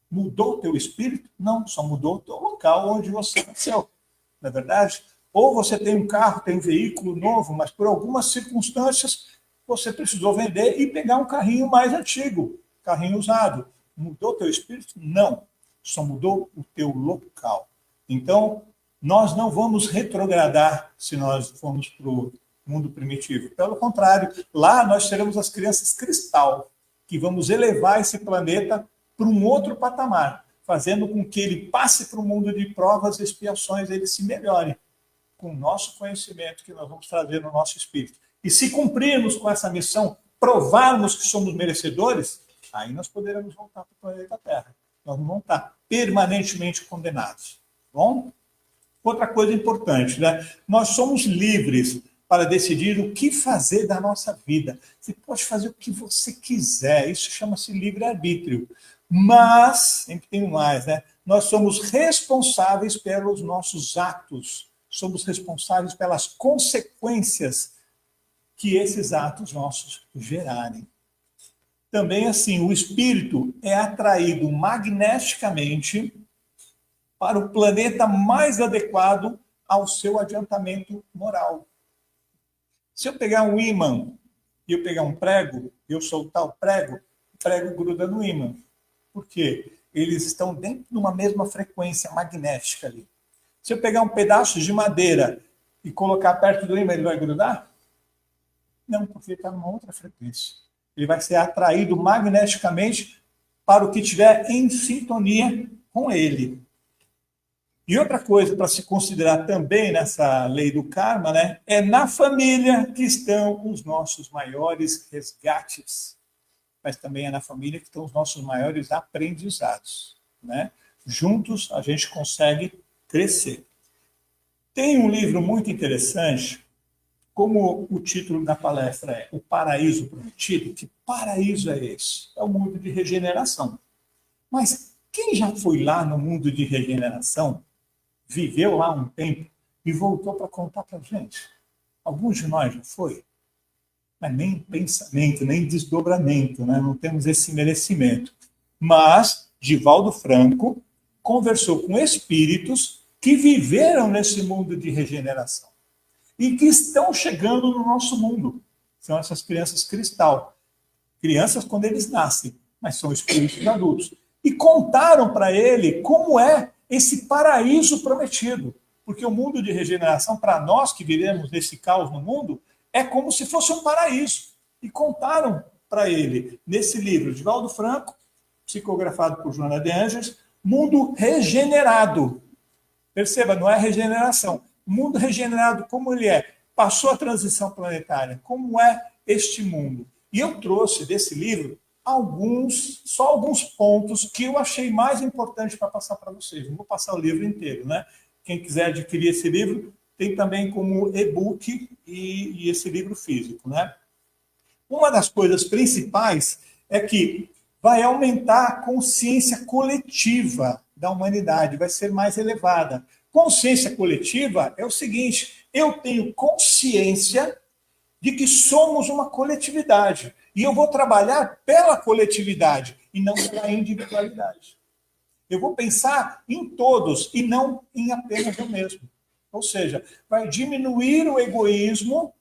Mudou o teu espírito? Não, só mudou o teu local onde você nasceu. Não é verdade? Ou você tem um carro, tem um veículo novo, mas por algumas circunstâncias você precisou vender e pegar um carrinho mais antigo, carrinho usado. Mudou o teu espírito? Não, só mudou o teu local. Então, nós não vamos retrogradar se nós formos para o mundo primitivo. Pelo contrário, lá nós seremos as crianças cristal, que vamos elevar esse planeta para um outro patamar, fazendo com que ele passe para um mundo de provas e expiações, ele se melhore com o nosso conhecimento que nós vamos trazer no nosso espírito. E se cumprirmos com essa missão, provarmos que somos merecedores, aí nós poderemos voltar para o planeta Terra. Nós não vamos estar permanentemente condenados. Bom? Outra coisa importante, né? Nós somos livres para decidir o que fazer da nossa vida. Você pode fazer o que você quiser, isso chama-se livre-arbítrio. Mas, sempre tem mais, né? Nós somos responsáveis pelos nossos atos, somos responsáveis pelas consequências que esses atos nossos gerarem. Também, assim, o espírito é atraído magneticamente para o planeta mais adequado ao seu adiantamento moral. Se eu pegar um ímã e eu pegar um prego, eu soltar o prego gruda no ímã. Por quê? Eles estão dentro de uma mesma frequência magnética ali. Se eu pegar um pedaço de madeira e colocar perto do ímã, ele vai grudar? Não, porque ele está numa outra frequência. Ele vai ser atraído magneticamente para o que estiver em sintonia com ele. E outra coisa para se considerar também nessa lei do karma, né, é na família que estão os nossos maiores resgates. Mas também é na família que estão os nossos maiores aprendizados, né? Juntos a gente consegue crescer. Tem um livro muito interessante como o título da palestra é O Paraíso Prometido, que paraíso é esse? É o mundo de regeneração. Mas quem já foi lá no mundo de regeneração, viveu lá um tempo e voltou para contar para a gente? Alguns de nós já foi? Mas nem pensamento, nem desdobramento, né? Não temos esse merecimento. Mas Divaldo Franco conversou com espíritos que viveram nesse mundo de regeneração e que estão chegando no nosso mundo. São essas crianças cristal. Crianças quando eles nascem, mas são espíritos adultos. E contaram para ele como é esse paraíso prometido. Porque o mundo de regeneração, para nós que vivemos nesse caos no mundo, é como se fosse um paraíso. E contaram para ele, nesse livro, Divaldo Franco, psicografado por Joana de Ângeles, Mundo Regenerado. Perceba, não é regeneração. O mundo regenerado, como ele é? Passou a transição planetária. Como é este mundo? E eu trouxe desse livro só alguns pontos que eu achei mais importantes para passar para vocês. Não vou passar o livro inteiro, né? Quem quiser adquirir esse livro, tem também como e-book e esse livro físico, né? Uma das coisas principais é que vai aumentar a consciência coletiva da humanidade, vai ser mais elevada. Consciência coletiva é o seguinte: eu tenho consciência de que somos uma coletividade e eu vou trabalhar pela coletividade e não pela individualidade. Eu vou pensar em todos e não em apenas eu mesmo. Ou seja, vai diminuir o egoísmo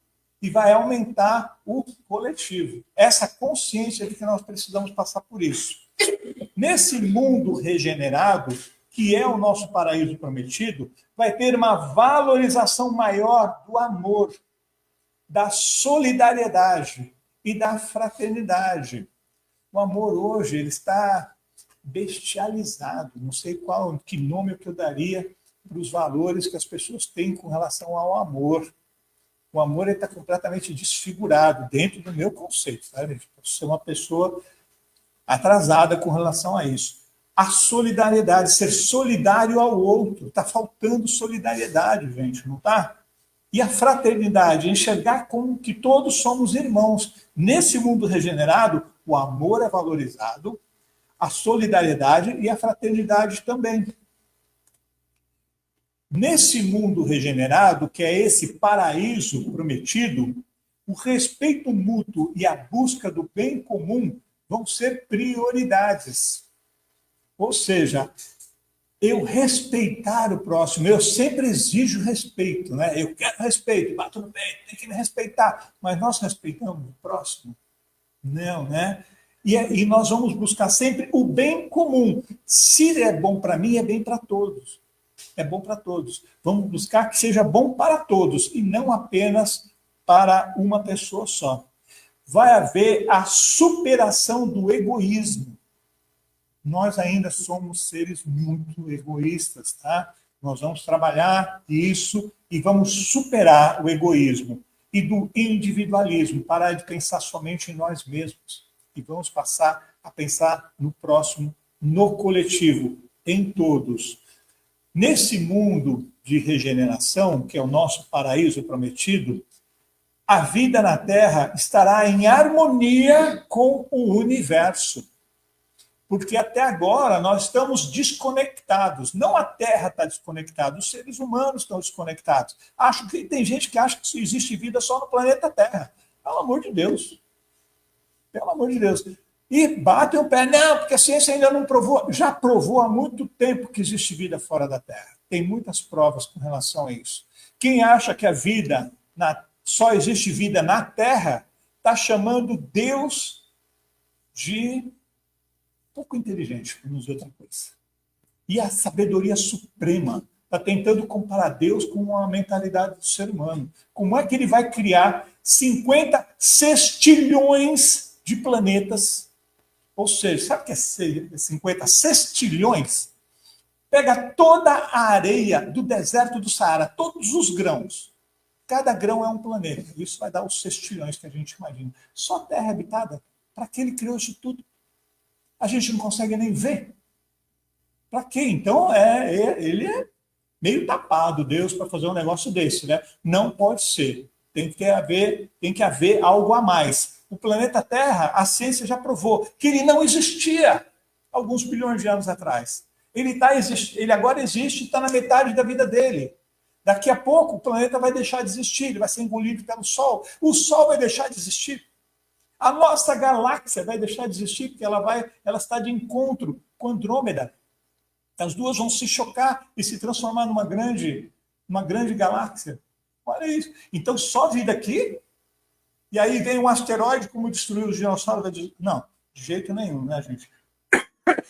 e vai aumentar o coletivo. Essa consciência de que nós precisamos passar por isso. Nesse mundo regenerado, que é o nosso paraíso prometido, vai ter uma valorização maior do amor, da solidariedade e da fraternidade. O amor hoje ele está bestializado, não sei que nome que eu daria para os valores que as pessoas têm com relação ao amor. O amor está completamente desfigurado dentro do meu conceito. Tá, gente? Eu sou uma pessoa atrasada com relação a isso. A solidariedade, ser solidário ao outro. Está faltando solidariedade, gente, não está? E a fraternidade, enxergar como que todos somos irmãos. Nesse mundo regenerado, o amor é valorizado, a solidariedade e a fraternidade também. Nesse mundo regenerado, que é esse paraíso prometido, o respeito mútuo e a busca do bem comum vão ser prioridades. Ou seja, eu respeitar o próximo, eu sempre exijo respeito, né? Eu quero respeito, bato no peito, tem que me respeitar. Mas nós respeitamos o próximo? Não, né? E nós vamos buscar sempre o bem comum. Se é bom para mim, é bem para todos. É bom para todos. Vamos buscar que seja bom para todos e não apenas para uma pessoa só. Vai haver a superação do egoísmo. Nós ainda somos seres muito egoístas, tá? Nós vamos trabalhar isso e vamos superar o egoísmo e do individualismo, parar de pensar somente em nós mesmos e vamos passar a pensar no próximo, no coletivo, em todos. Nesse mundo de regeneração, que é o nosso paraíso prometido, a vida na Terra estará em harmonia com o universo. Porque até agora nós estamos desconectados. Não a Terra está desconectada, os seres humanos estão desconectados. Acho que tem gente que acha que existe vida só no planeta Terra. Pelo amor de Deus. Pelo amor de Deus. E batem o pé, não, porque a ciência ainda não provou. Já provou há muito tempo que existe vida fora da Terra. Tem muitas provas com relação a isso. Quem acha que a vida, só existe vida na Terra, está chamando Deus de pouco inteligente, para não dizer outra coisa. E a sabedoria suprema está tentando comparar Deus com a mentalidade do ser humano. Como é que ele vai criar 50 sextilhões de planetas? Ou seja, sabe o que é 50 sextilhões? Pega toda a areia do deserto do Saara, todos os grãos. Cada grão é um planeta. Isso vai dar os sextilhões que a gente imagina. Só a Terra habitada. Para que ele criou isso tudo? A gente não consegue nem ver. Para quê? Então, ele é meio tapado, Deus, para fazer um negócio desse, né? Não pode ser. Tem que haver algo a mais. O planeta Terra, a ciência já provou que ele não existia alguns bilhões de anos atrás. Ele agora existe e está na metade da vida dele. Daqui a pouco o planeta vai deixar de existir, ele vai ser engolido pelo Sol. O Sol vai deixar de existir. A nossa galáxia vai deixar de existir porque ela está de encontro com Andrômeda. As duas vão se chocar e se transformar numa grande galáxia. Olha isso. Então, só vida aqui? E aí vem um asteroide como destruiu os dinossauros? Não, de jeito nenhum, né, gente?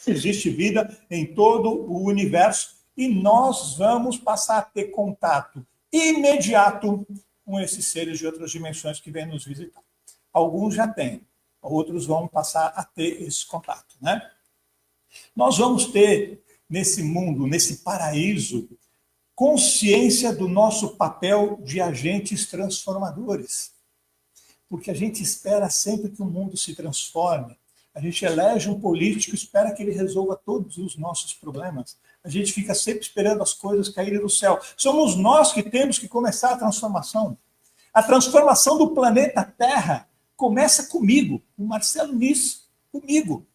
Existe vida em todo o universo e nós vamos passar a ter contato imediato com esses seres de outras dimensões que vêm nos visitar. Alguns já têm, outros vão passar a ter esse contato, né? Nós vamos ter nesse mundo, nesse paraíso, consciência do nosso papel de agentes transformadores. Porque a gente espera sempre que o mundo se transforme. A gente elege um político e espera que ele resolva todos os nossos problemas. A gente fica sempre esperando as coisas caírem do céu. Somos nós que temos que começar a transformação. A transformação do planeta Terra começa comigo, o Marcelo Niss, comigo.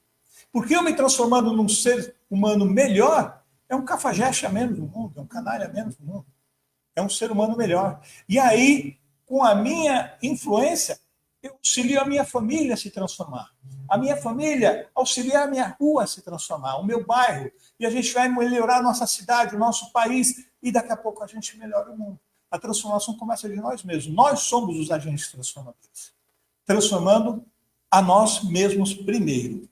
Porque eu me transformando num ser humano melhor, é um cafajeste a menos no mundo, é um canalha a menos no mundo. É um ser humano melhor. E aí, com a minha influência, eu auxilio a minha família a se transformar. A minha família auxilia a minha rua a se transformar, o meu bairro. E a gente vai melhorar a nossa cidade, o nosso país, e daqui a pouco a gente melhora o mundo. A transformação começa de nós mesmos. Nós somos os agentes transformadores. Transformando a nós mesmos primeiro.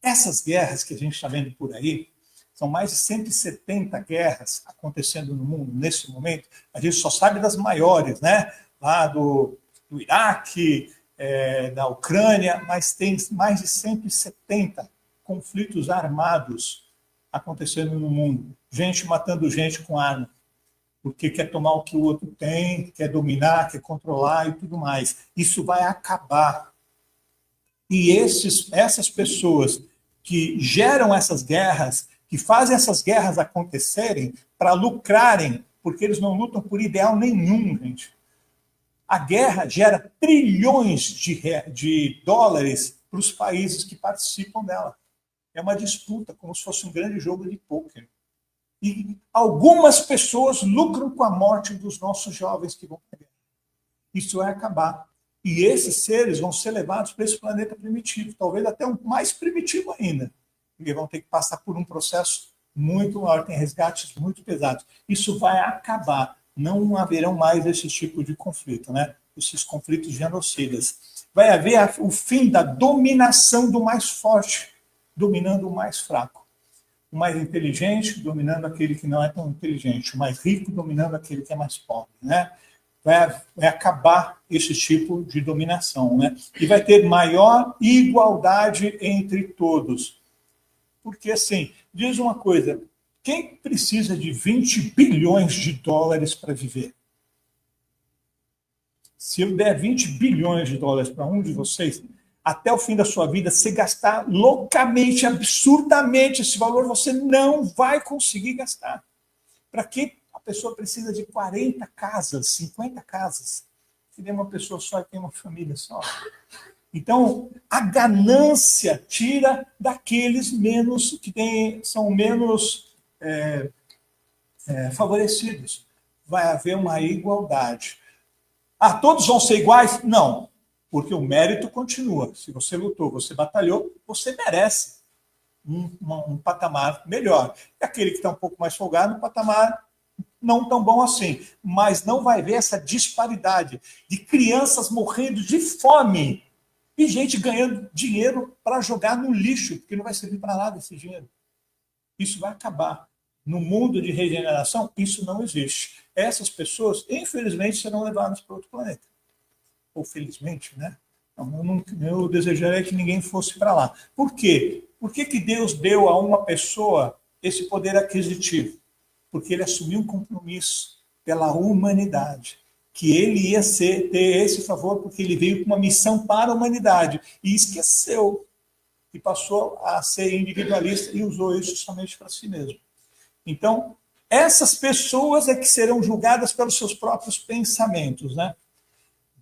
Essas guerras que a gente está vendo por aí, são mais de 170 guerras acontecendo no mundo nesse momento. A gente só sabe das maiores, né? Lá do Iraque, da Ucrânia, mas tem mais de 170 conflitos armados acontecendo no mundo. Gente matando gente com arma, porque quer tomar o que o outro tem, quer dominar, quer controlar e tudo mais. Isso vai acabar. E essas pessoas que geram essas guerras, que fazem essas guerras acontecerem para lucrarem, porque eles não lutam por ideal nenhum, gente. A guerra gera trilhões de dólares para os países que participam dela. É uma disputa, como se fosse um grande jogo de pôquer. E algumas pessoas lucram com a morte dos nossos jovens que vão para a guerra. Isso vai acabar. E esses seres vão ser levados para esse planeta primitivo, talvez até um mais primitivo ainda. Porque vão ter que passar por um processo muito maior, tem resgates muito pesados. Isso vai acabar. Não haverão mais esse tipo de conflito, né? Esses conflitos genocidas. Vai haver o fim da dominação do mais forte, dominando o mais fraco. O mais inteligente dominando aquele que não é tão inteligente. O mais rico dominando aquele que é mais pobre, né? Vai acabar esse tipo de dominação, né? E vai ter maior igualdade entre todos. Porque, assim, diz uma coisa, quem precisa de 20 bilhões de dólares para viver? Se eu der 20 bilhões de dólares para um de vocês, até o fim da sua vida, se gastar loucamente, absurdamente esse valor, você não vai conseguir gastar. Para que a pessoa precisa de 40 casas, 50 casas? Se der uma pessoa só e tem uma família só. Então, a ganância tira daqueles menos que são menos favorecidos. Vai haver uma igualdade. Todos vão ser iguais? Não, porque o mérito continua. Se você lutou, você batalhou, você merece um patamar melhor. E aquele que está um pouco mais folgado, um patamar não tão bom assim. Mas não vai ver essa disparidade de crianças morrendo de fome e gente ganhando dinheiro para jogar no lixo, porque não vai servir para nada esse dinheiro. Isso vai acabar. No mundo de regeneração, isso não existe. Essas pessoas, infelizmente, serão levadas para outro planeta. Ou felizmente, né? Eu desejaria que ninguém fosse para lá. Por quê? Por que Deus deu a uma pessoa esse poder aquisitivo? Porque ele assumiu um compromisso pela humanidade. Que ele ia ter esse favor porque ele veio com uma missão para a humanidade. E esqueceu. E passou a ser individualista e usou isso somente para si mesmo. Então, essas pessoas é que serão julgadas pelos seus próprios pensamentos, né?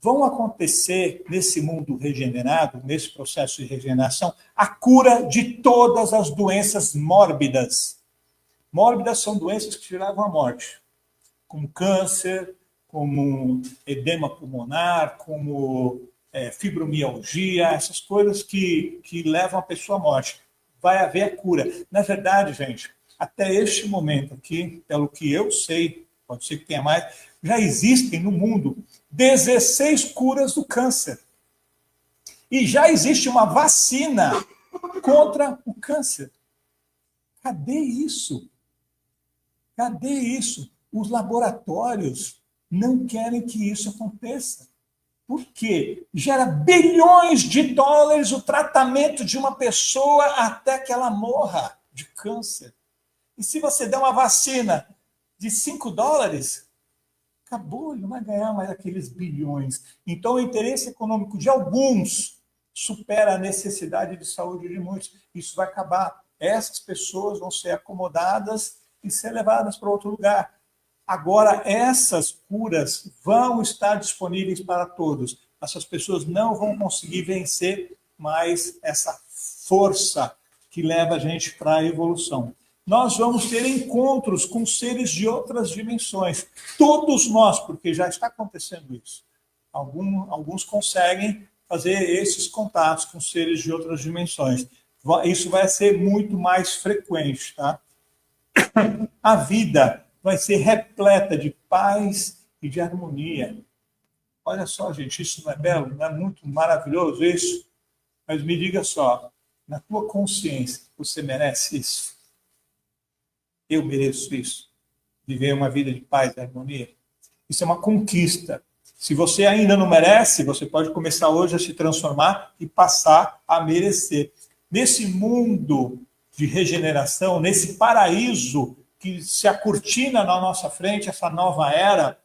vão acontecer nesse mundo regenerado, nesse processo de regeneração, a cura de todas as doenças mórbidas. Mórbidas são doenças que te levam à morte, como câncer, como edema pulmonar, como fibromialgia, essas coisas que levam a pessoa à morte. Vai haver a cura. Na verdade, gente, até este momento aqui, pelo que eu sei, pode ser que tenha mais, já existem no mundo 16 curas do câncer. E já existe uma vacina contra o câncer. Cadê isso? Cadê isso? Os laboratórios não querem que isso aconteça. Por quê? Gera bilhões de dólares o tratamento de uma pessoa até que ela morra de câncer. E se você der uma vacina de $5, acabou, ele não vai ganhar mais aqueles bilhões. Então, o interesse econômico de alguns supera a necessidade de saúde de muitos. Isso vai acabar. Essas pessoas vão ser acomodadas e ser levadas para outro lugar. Agora, essas curas vão estar disponíveis para todos. Essas pessoas não vão conseguir vencer mais essa força que leva a gente para a evolução. Nós vamos ter encontros com seres de outras dimensões. Todos nós, porque já está acontecendo isso. Alguns conseguem fazer esses contatos com seres de outras dimensões. Isso vai ser muito mais frequente, tá? A vida vai ser repleta de paz e de harmonia. Olha só, gente, isso não é belo? Não é muito maravilhoso isso? Mas me diga só, na tua consciência, você merece isso? Eu mereço isso? Viver uma vida de paz e harmonia? Isso é uma conquista. Se você ainda não merece, você pode começar hoje a se transformar e passar a merecer. Nesse mundo de regeneração, nesse paraíso que se acortina na nossa frente, essa nova era,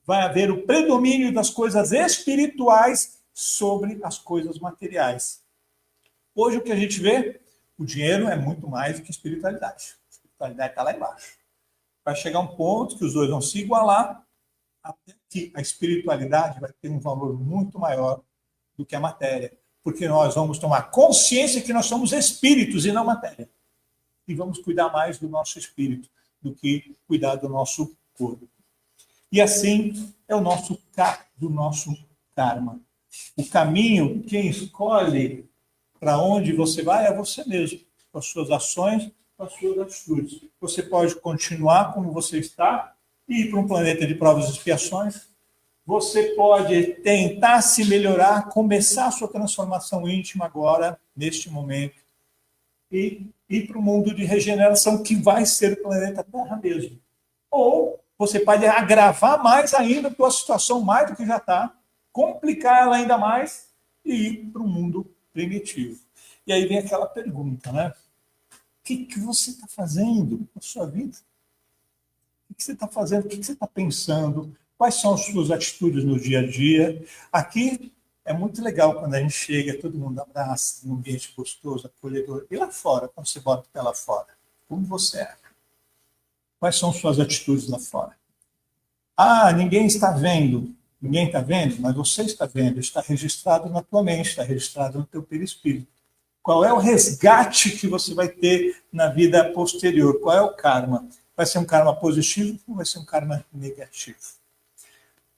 vai haver o predomínio das coisas espirituais sobre as coisas materiais. Hoje o que a gente vê, o dinheiro é muito mais do que espiritualidade. A espiritualidade está lá embaixo. Vai chegar um ponto que os dois vão se igualar, até que a espiritualidade vai ter um valor muito maior do que a matéria. Porque nós vamos tomar consciência que nós somos espíritos e não matéria. E vamos cuidar mais do nosso espírito do que cuidar do nosso corpo. E assim é o nosso karma. O caminho, quem escolhe para onde você vai é você mesmo, com as suas ações, com as suas atitudes. Você pode continuar como você está e ir para um planeta de provas e expiações. Você pode tentar se melhorar, começar a sua transformação íntima agora, neste momento, e ir para o mundo de regeneração que vai ser o planeta Terra mesmo. Ou você pode agravar mais ainda a sua situação, mais do que já está, complicar ela ainda mais e ir para o mundo primitivo. E aí vem aquela pergunta, né? O que você está fazendo na sua vida? O que você está fazendo? O que você está pensando? Quais são as suas atitudes no dia a dia? Aqui é muito legal quando a gente chega, todo mundo abraça, um ambiente gostoso, acolhedor. E lá fora, quando você bota o pé lá fora, como você é? Quais são suas atitudes lá fora? Ah, ninguém está vendo. Ninguém está vendo, mas você está vendo. Está registrado na tua mente, está registrado no teu perispírito. Qual é o resgate que você vai ter na vida posterior? Qual é o karma? Vai ser um karma positivo ou vai ser um karma negativo?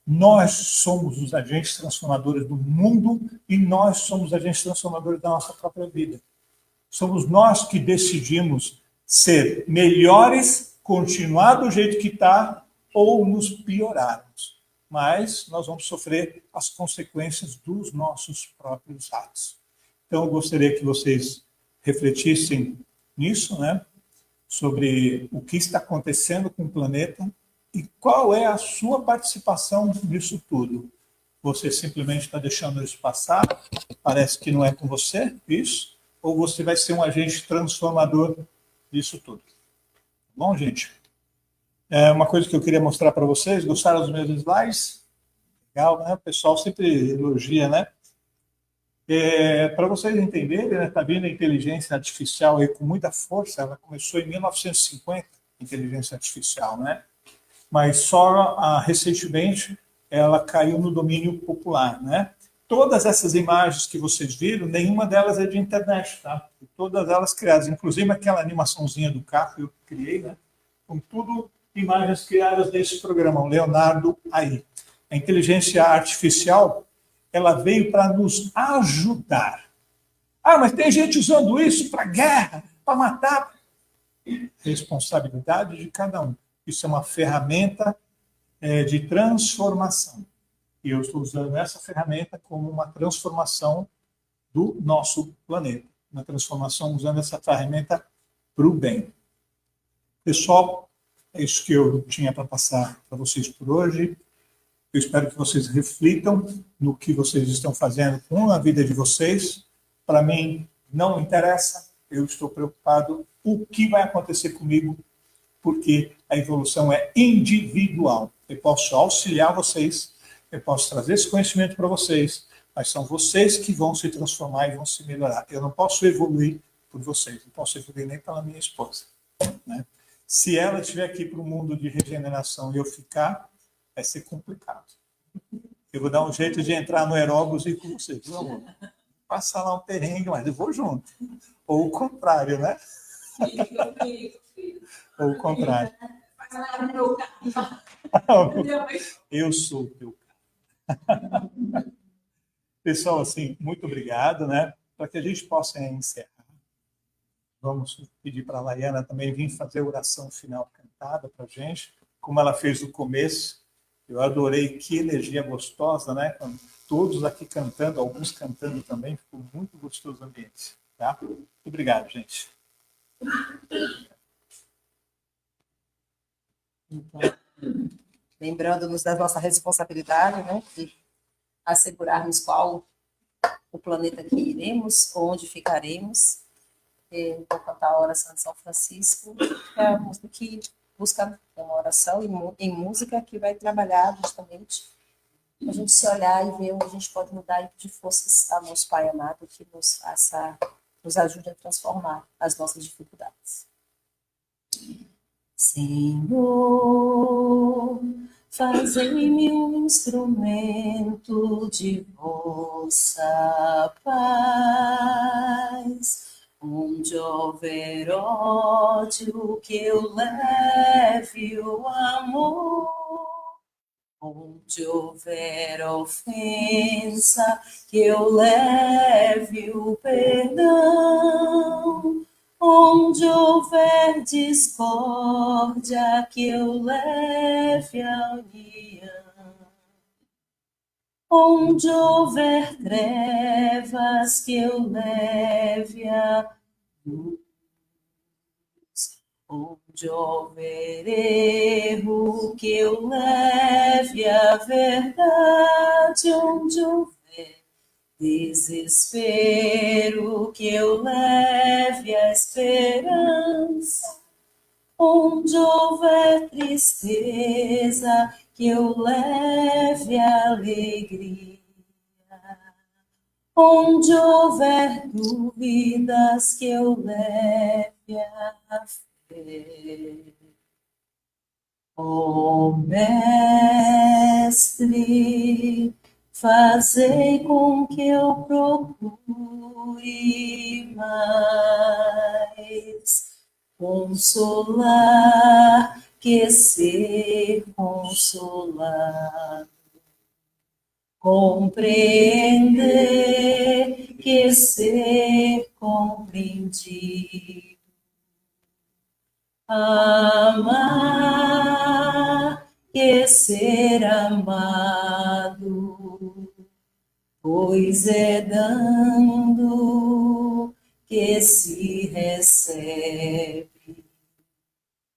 Nós somos os agentes transformadores do mundo e nós somos agentes transformadores da nossa própria vida. Somos nós que decidimos ser melhores, continuar do jeito que está ou nos piorarmos. Mas nós vamos sofrer as consequências dos nossos próprios atos. Então, eu gostaria que vocês refletissem nisso, né? Sobre o que está acontecendo com o planeta e qual é a sua participação nisso tudo. Você simplesmente está deixando isso passar, parece que não é com você, isso, ou você vai ser um agente transformador disso tudo. Tá bom, gente? Uma coisa que eu queria mostrar para vocês, gostaram dos meus slides? Legal, né? O pessoal sempre elogia, né? Para vocês entenderem, né, está vindo a inteligência artificial aí com muita força. Ela começou em 1950, inteligência artificial, né? Mas só recentemente ela caiu no domínio popular, né? Todas essas imagens que vocês viram, nenhuma delas é de internet, tá? Todas elas criadas, inclusive aquela animaçãozinha do carro que eu criei, né? Com tudo imagens criadas desse programa, o Leonardo AI. A inteligência artificial, ela veio para nos ajudar. Ah, mas tem gente usando isso para guerra, para matar. Responsabilidade de cada um. Isso é uma ferramenta de transformação. E eu estou usando essa ferramenta como uma transformação do nosso planeta. Uma transformação usando essa ferramenta para o bem. Pessoal, é isso que eu tinha para passar para vocês por hoje. Eu espero que vocês reflitam no que vocês estão fazendo com a vida de vocês. Para mim, não interessa. Eu estou preocupado o que vai acontecer comigo, porque a evolução é individual. Eu posso auxiliar vocês, eu posso trazer esse conhecimento para vocês, mas são vocês que vão se transformar e vão se melhorar. Eu não posso evoluir por vocês, não posso evoluir nem pela minha esposa, né? Se ela estiver aqui para o mundo de regeneração e eu ficar, vai ser complicado. Eu vou dar um jeito de entrar no aeróbus e ir com vocês. Vamos passar lá um perrengue, mas eu vou junto. Ou o contrário, né? Ou o contrário. Eu sou o teu carro. Pessoal, assim, muito obrigado, né? Para que a gente possa encerrar, vamos pedir para a Laiana também vir fazer a oração final cantada para a gente, como ela fez no começo. Eu adorei, que energia gostosa, né? Todos aqui cantando, alguns cantando também, ficou muito gostoso o ambiente. Tá? Muito obrigado, gente. Então, lembrando-nos da nossa responsabilidade, né, de assegurarmos qual o planeta que iremos, onde ficaremos. Vou cantar a oração de São Francisco, que é a música que busca uma oração em música que vai trabalhar justamente a gente se olhar e ver onde a gente pode mudar e pedir forças ao nosso Pai amado que nos ajude a transformar as nossas dificuldades. Senhor, fazei-me um instrumento de vossa paz. Onde houver ódio, que eu leve o amor. Onde houver ofensa, que eu leve o perdão. Onde houver discórdia, que eu leve a união. Onde houver trevas, que eu leve a luz. Onde houver erro, que eu leve a verdade. Onde houver desespero, que eu leve a esperança. Onde houver tristeza, que eu leve a alegria. Onde houver dúvidas, que eu leve a fé. Ó Mestre, fazei com que eu procure mais consolar que ser consolado, compreender que ser compreendido, amar que ser amado, pois é dando que se recebe,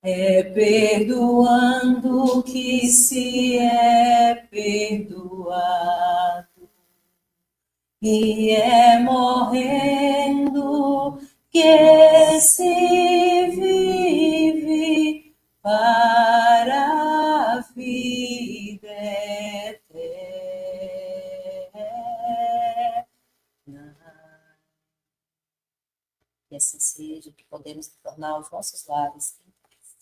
é perdoando que se é perdoado, e é morrendo que se vive para a vida eterna. Que assim seja, que podemos tornar os nossos lares em paz.